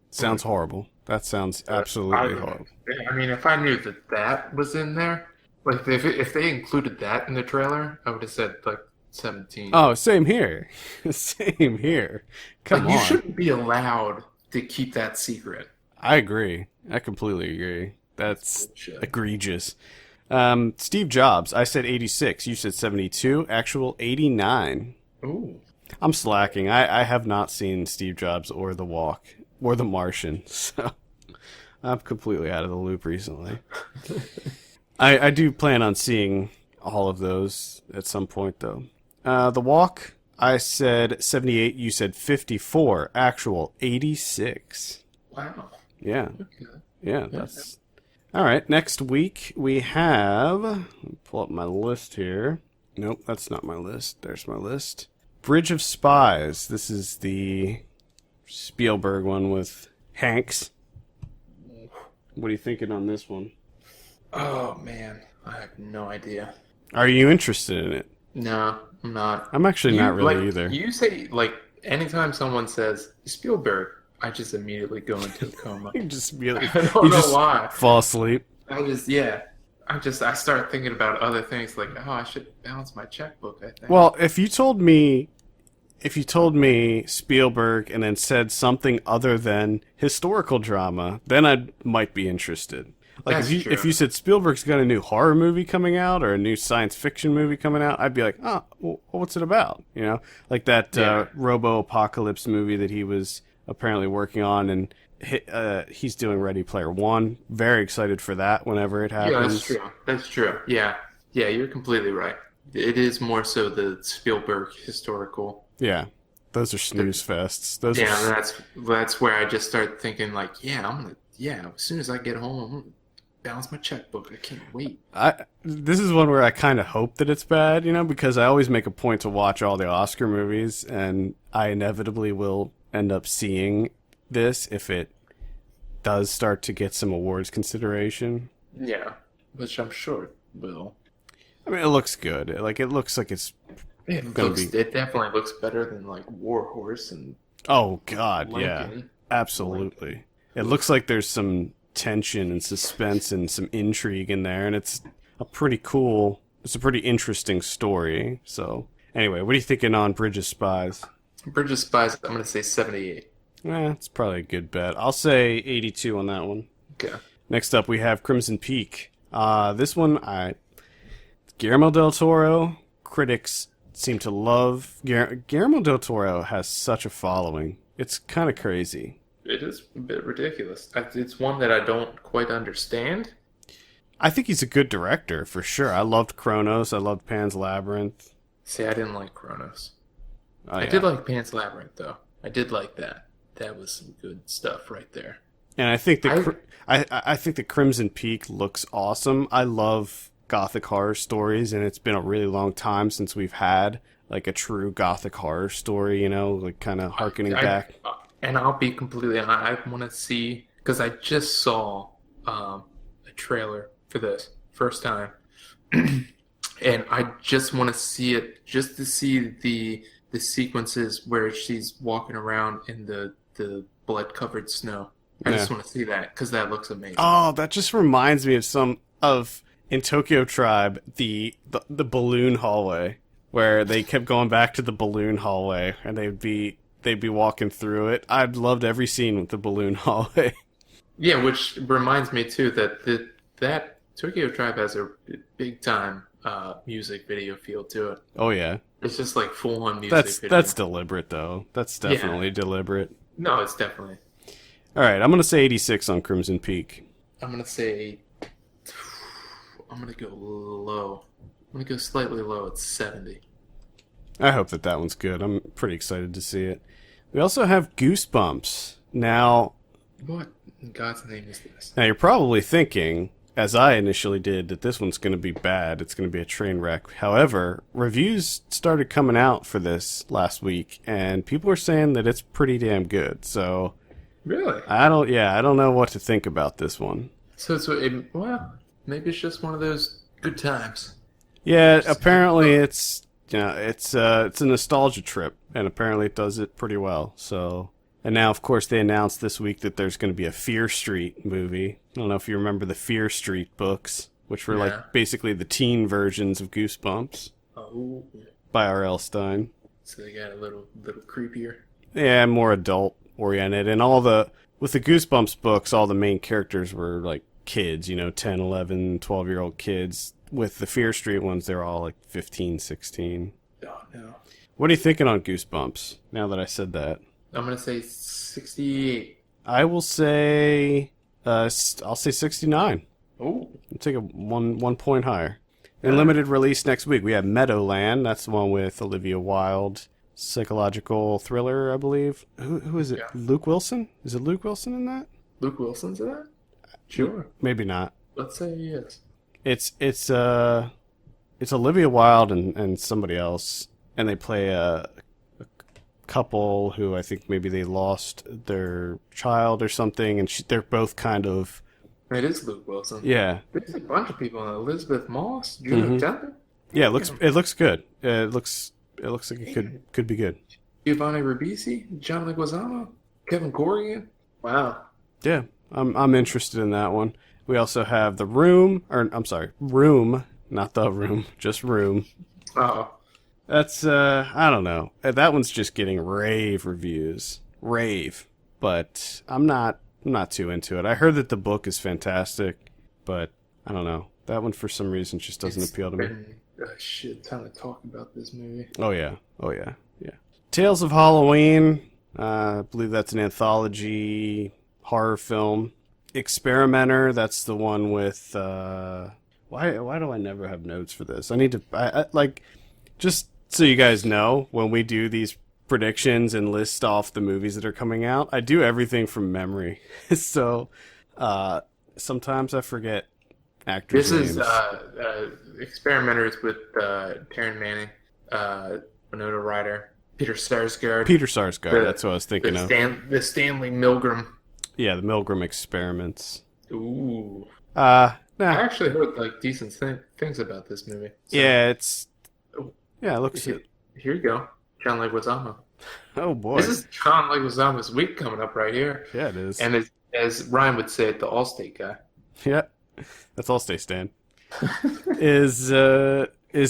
Sounds horrible. That sounds absolutely horrible. I mean, if I knew that was in there, if they included that in the trailer, I would have said 17. Oh, same here. Same here. Come on. You shouldn't be allowed to keep that secret. I agree. I completely agree. That's egregious. Steve Jobs, I said 86. You said 72. Actual 89. Ooh. I'm slacking. I have not seen Steve Jobs or The Walk or The Martian, so I'm completely out of the loop recently. I do plan on seeing all of those at some point, though. The Walk, I said 78. You said 54. Actual 86. Wow. Yeah. Okay. Yeah, that's... All right, next week we have... Let me pull up my list here. Nope, that's not my list. There's my list. Bridge of Spies. This is the Spielberg one with Hanks. What are you thinking on this one? Oh, man. I have no idea. Are you interested in it? No, I'm not. I'm actually not really either. You say, anytime someone says Spielberg, I just immediately go into a coma. You just really... I don't know why. Fall asleep. I start thinking about other things like, oh, I should balance my checkbook, I think. Well, if you told me Spielberg and then said something other than historical drama, then I might be interested. Like if you said Spielberg's got a new horror movie coming out or a new science fiction movie coming out, I'd be like, oh, well, what's it about? You know, like that Robo Apocalypse movie that he was apparently working on, and he's doing Ready Player One. Very excited for that whenever it happens. Yeah, that's true. Yeah, you're completely right. It is more so the Spielberg historical. Yeah, those are snooze fests. That's where I just start thinking like, as soon as I get home, I'm gonna balance my checkbook. I can't wait. This is one where I kind of hope that it's bad, you know, because I always make a point to watch all the Oscar movies, and I inevitably will end up seeing this if it does start to get some awards consideration. Yeah, which I'm sure it will. I mean, it looks good. It looks like it's It definitely looks better than like War Horse and... Oh, God, Lincoln. yeah. Absolutely. It looks like there's some tension and suspense and some intrigue in there, and it's a pretty interesting story. So, anyway, what are you thinking on Bridge of Spies? Bridge of Spies, I'm going to say 78. It's probably a good bet. I'll say 82 on that one. Okay. Next up, we have Crimson Peak. This one, Guillermo del Toro, critics seem to love. Guillermo del Toro has such a following. It's kind of crazy. It is a bit ridiculous. It's one that I don't quite understand. I think he's a good director, for sure. I loved Kronos. I loved Pan's Labyrinth. See, I didn't like Kronos. Oh, I did like Pan's Labyrinth, though. I did like that. That was some good stuff right there. And I think I think the Crimson Peak looks awesome. I love Gothic horror stories, and it's been a really long time since we've had like a true Gothic horror story, you know, like kind of harkening back. And I'll be completely honest, I want to see, because I just saw a trailer for this first time, and I just want to see it, just to see the sequences where she's walking around in the blood-covered snow. I just want to see that, because that looks amazing. Oh, that just reminds me of in Tokyo Tribe, the balloon hallway, where they kept going back to the balloon hallway, and they'd be walking through it. I'd loved every scene with the balloon hallway. Yeah, which reminds me too that that Tokyo Tribe has a big time music video feel to it. Oh yeah, it's just like full on music video. That's deliberate though. That's definitely deliberate. No, it's definitely. All right, I'm gonna say 86 on Crimson Peak. I'm gonna go low. I'm gonna go slightly low. It's 70. I hope that one's good. I'm pretty excited to see it. We also have Goosebumps. Now, what in God's name is this? Now you're probably thinking, as I initially did, that this one's going to be bad. It's going to be a train wreck. However, reviews started coming out for this last week, and people are saying that it's pretty damn good. So, really, I don't know what to think about this one. Well, maybe it's just one of those good times. Yeah, apparently it's a nostalgia trip, and apparently it does it pretty well. So, and now of course they announced this week that there's going to be a Fear Street movie. I don't know if you remember the Fear Street books, which were like basically the teen versions of Goosebumps. Oh. By R.L. Stine. So they got a little creepier. Yeah, more adult oriented, and with the Goosebumps books, all the main characters were like kids, 10, 11, 12-year-old kids. With the Fear Street ones, they're all like 15, 16. Oh, no. What are you thinking on Goosebumps, now that I said that? I'm going to say 68. I will say, I'll say 69. Oh. I'll take a one point higher. In limited release next week, we have Meadowland. That's the one with Olivia Wilde. Psychological thriller, I believe. Who is it? Yeah. Luke Wilson? Is it Luke Wilson in that? Luke Wilson's in that? Sure. Maybe not. Let's say he is. It's Olivia Wilde and somebody else, and they play a couple who I think maybe they lost their child or something, and they're both kind of... It is Luke Wilson. Yeah. There's a bunch of people in it. Elizabeth Moss, Judah Temple. Yeah, it looks good. It looks like it could be good. Giovanni Ribisi, John Leguizamo, Kevin Corrigan. Wow. Yeah, I'm interested in that one. We also have Room, not The Room, just Room. Oh. That's I don't know. That one's just getting rave reviews. Rave. But I'm not too into it. I heard that the book is fantastic, but I don't know. That one for some reason just doesn't appeal to me. A shit ton of talk about this movie. Oh yeah. Tales of Halloween. I believe that's an anthology horror film. Experimenter. That's the one with. Why do I never have notes for this? I need to. I like, just so you guys know, when we do these predictions and list off the movies that are coming out, I do everything from memory. So sometimes I forget actors' names. This is Experimenters with Taryn Manning, Winona Ryder, Peter Sarsgaard. That's what I was thinking of. The Stanley Milgram. Yeah, the Milgram experiments. Ooh. Nah. I actually heard decent things about this movie. So. Yeah, it looks. Here you go, John Leguizamo. Oh boy, this is John Leguizamo's week coming up right here. Yeah, it is. And as Ryan would say, the Allstate guy. Yeah, that's Allstate Stan. Is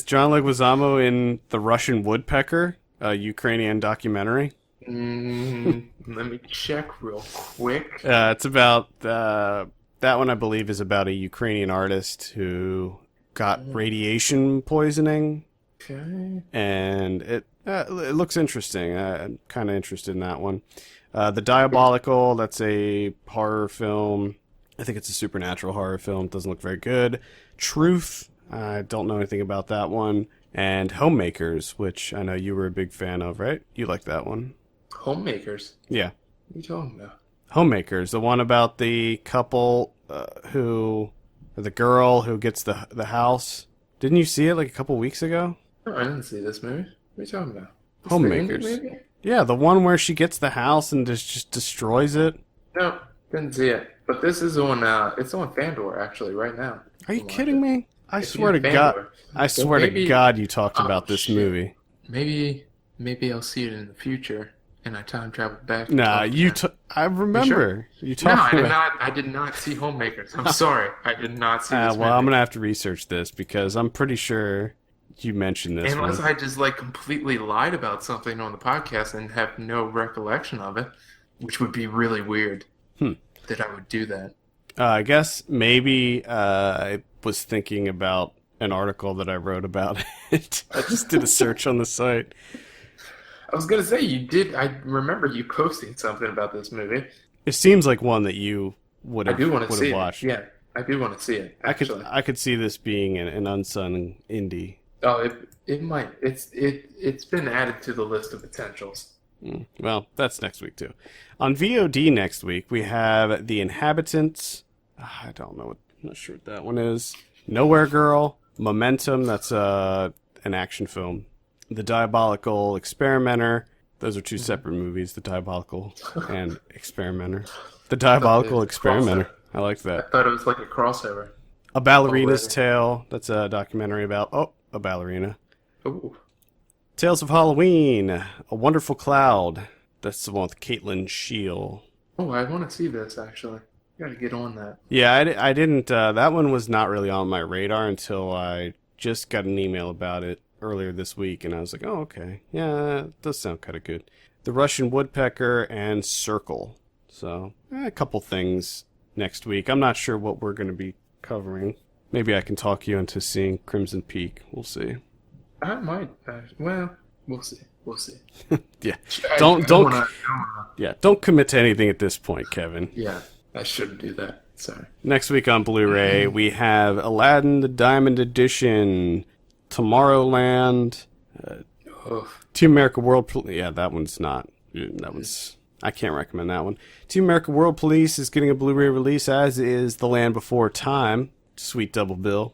John Leguizamo in The Russian Woodpecker, a Ukrainian documentary? Let me check real quick. It's about that one. I believe is about a Ukrainian artist who got radiation poisoning. Okay. And it looks interesting. I'm kind of interested in that one. The Diabolical, that's a horror film. I think it's a supernatural horror film. It doesn't look very good. Truth, I don't know anything about that one. And Homemakers, which I know you were a big fan of, right? You like that one. Homemakers? Yeah. What are you talking about? Homemakers, the one about the couple or the girl who gets the house. Didn't you see it like a couple weeks ago? No, I didn't see this movie. What are you talking about? Homemakers. Yeah, the one where she gets the house and just destroys it. No, didn't see it. But this is on. It's on Fandor actually right now. Are you kidding me? I swear to God. I swear to God, you talked about this movie. Maybe I'll see it in the future, and I time travel back. Nah, I remember you talking. No, I did not see Homemakers. I'm sorry, I did not see this. Well, I'm gonna have to research this because I'm pretty sure you mentioned this. Unless I just completely lied about something on the podcast and have no recollection of it, which would be really weird. That I would do that. I guess maybe I was thinking about an article that I wrote about it. I just did a search on the site. I was going to say, you did. I remember you posting something about this movie. It seems like one that you would have watched. Yeah, I do want to see it, actually. I could see this being an unsung indie. Oh, it might. It's been added to the list of potentials. Well, that's next week, too. On VOD next week, we have The Inhabitants. I don't know. I'm not sure what that one is. Nowhere Girl. Momentum. That's an action film. The Diabolical Experimenter. Those are two separate movies. The Diabolical and Experimenter. The Diabolical Experimenter. I like that. I thought it was like a crossover. A Ballerina's Tale. That's a documentary about... a ballerina. Ooh. Tales of Halloween, A Wonderful Cloud. That's the one with Caitlin Scheel. Oh, I want to see this, actually. Got to get on that. Yeah, I didn't... that one was not really on my radar until I just got an email about it earlier this week, and I was like, oh, okay. Yeah, it does sound kind of good. The Russian Woodpecker and Circle. So, a couple things next week. I'm not sure what we're going to be covering. Maybe I can talk you into seeing Crimson Peak. We'll see. I might. Well, we'll see. We'll see. Yeah. Don't commit to anything at this point, Kevin. Yeah. I shouldn't do that. Sorry. Next week on Blu-ray, we have Aladdin the Diamond Edition, Tomorrowland, Team America World Police. Yeah, that one's not. That one's. I can't recommend that one. Team America World Police is getting a Blu-ray release, as is The Land Before Time. Sweet double bill.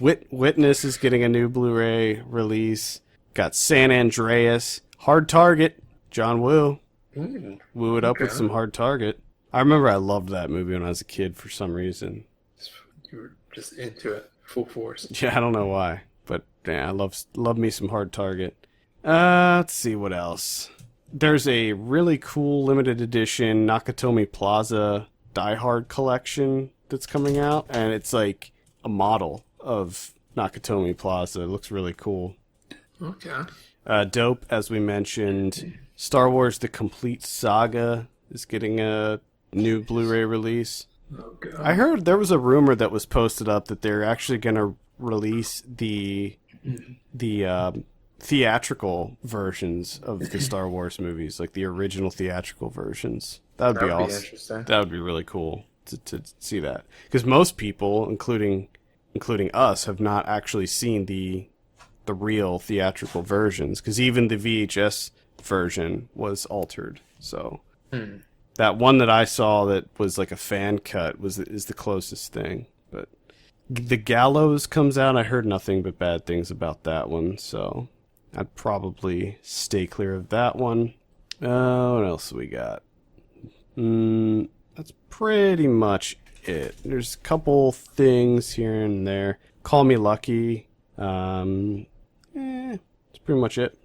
Witness is getting a new Blu-ray release. Got San Andreas, Hard Target, John Woo. Woo it up with some Hard Target. I remember I loved that movie when I was a kid for some reason. You were just into it, full force. Yeah, I don't know why, but yeah, I love me some Hard Target. Let's see what else. There's a really cool limited edition Nakatomi Plaza Die Hard collection that's coming out, and it's like a model of Nakatomi Plaza. It looks really cool. Okay. Dope, as we mentioned. Star Wars The Complete Saga is getting a new Blu-ray release. Oh, God. I heard there was a rumor that was posted up that they're actually going to release the theatrical versions of the Star Wars movies, like the original theatrical versions. That would be awesome. Interesting. That would be really cool to see that, because most people, including us, have not actually seen the real theatrical versions, because even the VHS version was altered. So that one that I saw that was like a fan cut is the closest thing. But The Gallows comes out. I heard nothing but bad things about that one, so I'd probably stay clear of that one. What else we got? That's pretty much it. There's a couple things here and there. Call Me Lucky. That's pretty much it.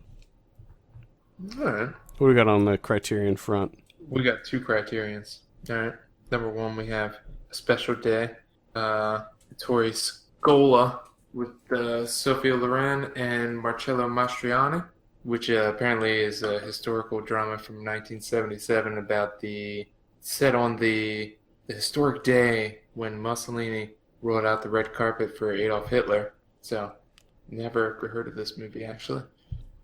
All right. What do we got on the Criterion front? We got two criterions. All right. Number one, we have A Special Day. Tori Scola with Sophia Loren and Marcello Mastroianni, which apparently is a historical drama from 1977 about set on the historic day when Mussolini rolled out the red carpet for Adolf Hitler. So, never heard of this movie, actually.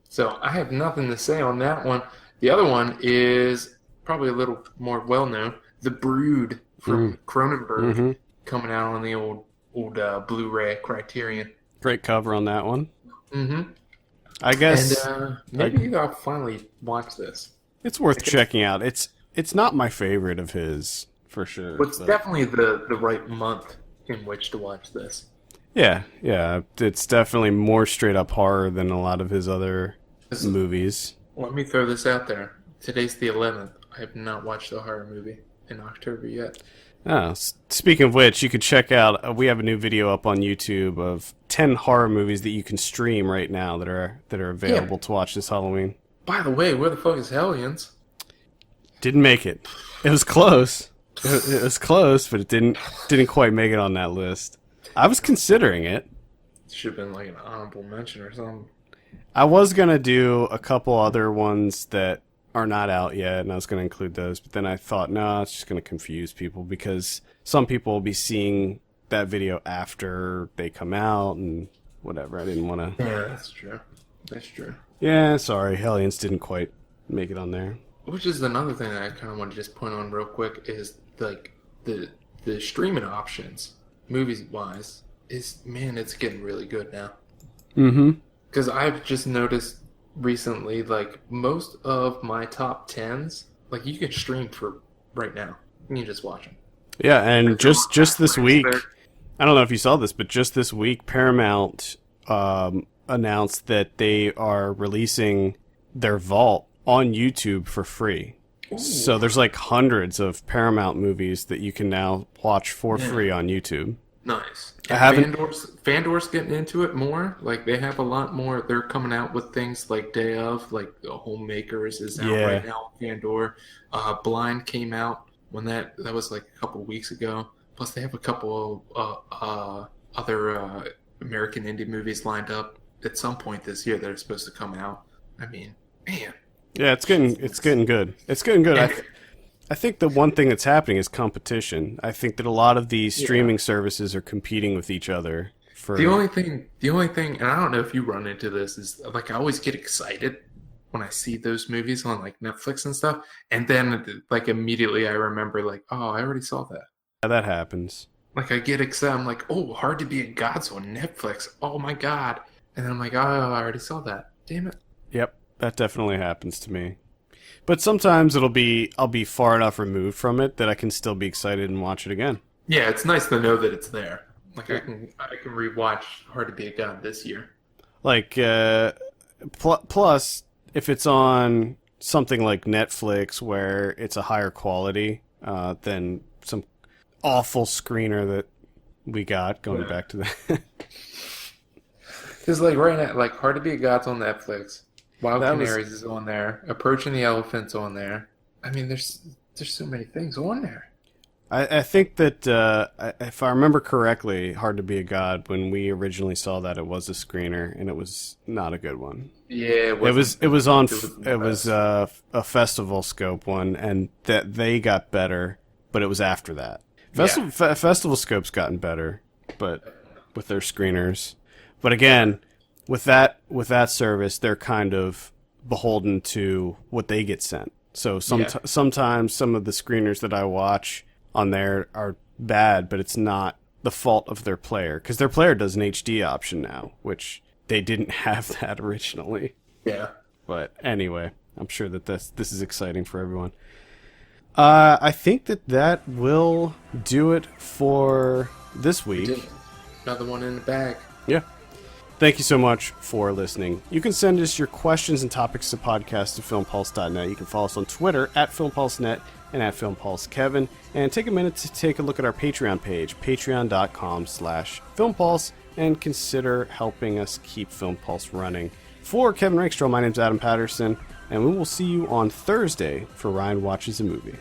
So, I have nothing to say on that one. The other one is probably a little more well-known. The Brood from Cronenberg, coming out on the old Blu-ray Criterion. Great cover on that one. Mm-hmm. I guess... And maybe I'll finally watch this. It's worth checking out. It's not my favorite of his, for sure. But it's definitely the right month in which to watch this. Yeah. It's definitely more straight-up horror than a lot of his other movies. Let me throw this out there. Today's the 11th. I have not watched a horror movie in October yet. Oh, speaking of which, you could check out, we have a new video up on YouTube of 10 horror movies that you can stream right now that are available to watch this Halloween. By the way, where the fuck is Hellions? Didn't make it. It was close. It was close, but it didn't quite make it on that list. I was considering it. Should have been like an honorable mention or something. I was going to do a couple other ones that are not out yet, and I was going to include those, but then I thought, no, it's just going to confuse people, because some people will be seeing that video after they come out, and whatever. I didn't want to... Yeah, that's true. That's true. Yeah, sorry, Hellions didn't quite make it on there. Which is another thing that I kind of want to just point on real quick, is like the streaming options, movies-wise, it's getting really good now. Mm-hmm. Because I've just noticed recently, like, most of my top 10s, like, you can stream for right now. You can just watch them. Yeah, and just this week, I don't know if you saw this, but just this week, Paramount announced that they are releasing their vault on YouTube for free. Ooh. So there's like hundreds of Paramount movies that you can now watch for free on YouTube. Nice. Fandor's getting into it more. Like, they have a lot more. They're coming out with things like Day of, like Homemakers is out right now on Fandor. Blind came out when that was like a couple of weeks ago. Plus, they have a couple other American indie movies lined up at some point this year that are supposed to come out. I mean, man. Yeah, it's getting good. It's getting good. I think the one thing that's happening is competition. I think that a lot of these streaming services are competing with each other. The only thing, and I don't know if you run into this, is like I always get excited when I see those movies on like Netflix and stuff, and then like immediately I remember like, oh, I already saw that. Yeah, that happens. Like I get excited. I'm like, oh, Hard to Be a God's on Netflix. Oh my god! And then I'm like, oh, I already saw that. Damn it. Yep, that definitely happens to me. But sometimes I'll be far enough removed from it that I can still be excited and watch it again. Yeah, it's nice to know that it's there. Like I can rewatch Hard to Be a God this year. Like plus if it's on something like Netflix where it's a higher quality than some awful screener that we got going back to that. Because like right now, like Hard to Be a God's on Netflix. Wild That Canaries is on there. Approaching the Elephant's on there. I mean, there's so many things on there. I think that if I remember correctly, Hard to Be a God, when we originally saw that, it was a screener and it was not a good one. Yeah, It was a festival scope one, and that they got better, but it was after that. Festival scope's gotten better, but with their screeners. But again, with that service, they're kind of beholden to what they get sent. So sometimes some of the screeners that I watch on there are bad, but it's not the fault of their player, because their player does an HD option now, which they didn't have that originally. Yeah. But anyway, I'm sure that this is exciting for everyone. I think that will do it for this week. Another one in the bag. Yeah. Thank you so much for listening. You can send us your questions and topics to podcast at filmpulse.net. You can follow us on Twitter at filmpulse.net and at filmpulsekevin. And take a minute to take a look at our Patreon page, patreon.com/filmpulse, and consider helping us keep Film Pulse running. For Kevin Rakestraw, my name's Adam Patterson, and we will see you on Thursday for Ryan Watches a Movie.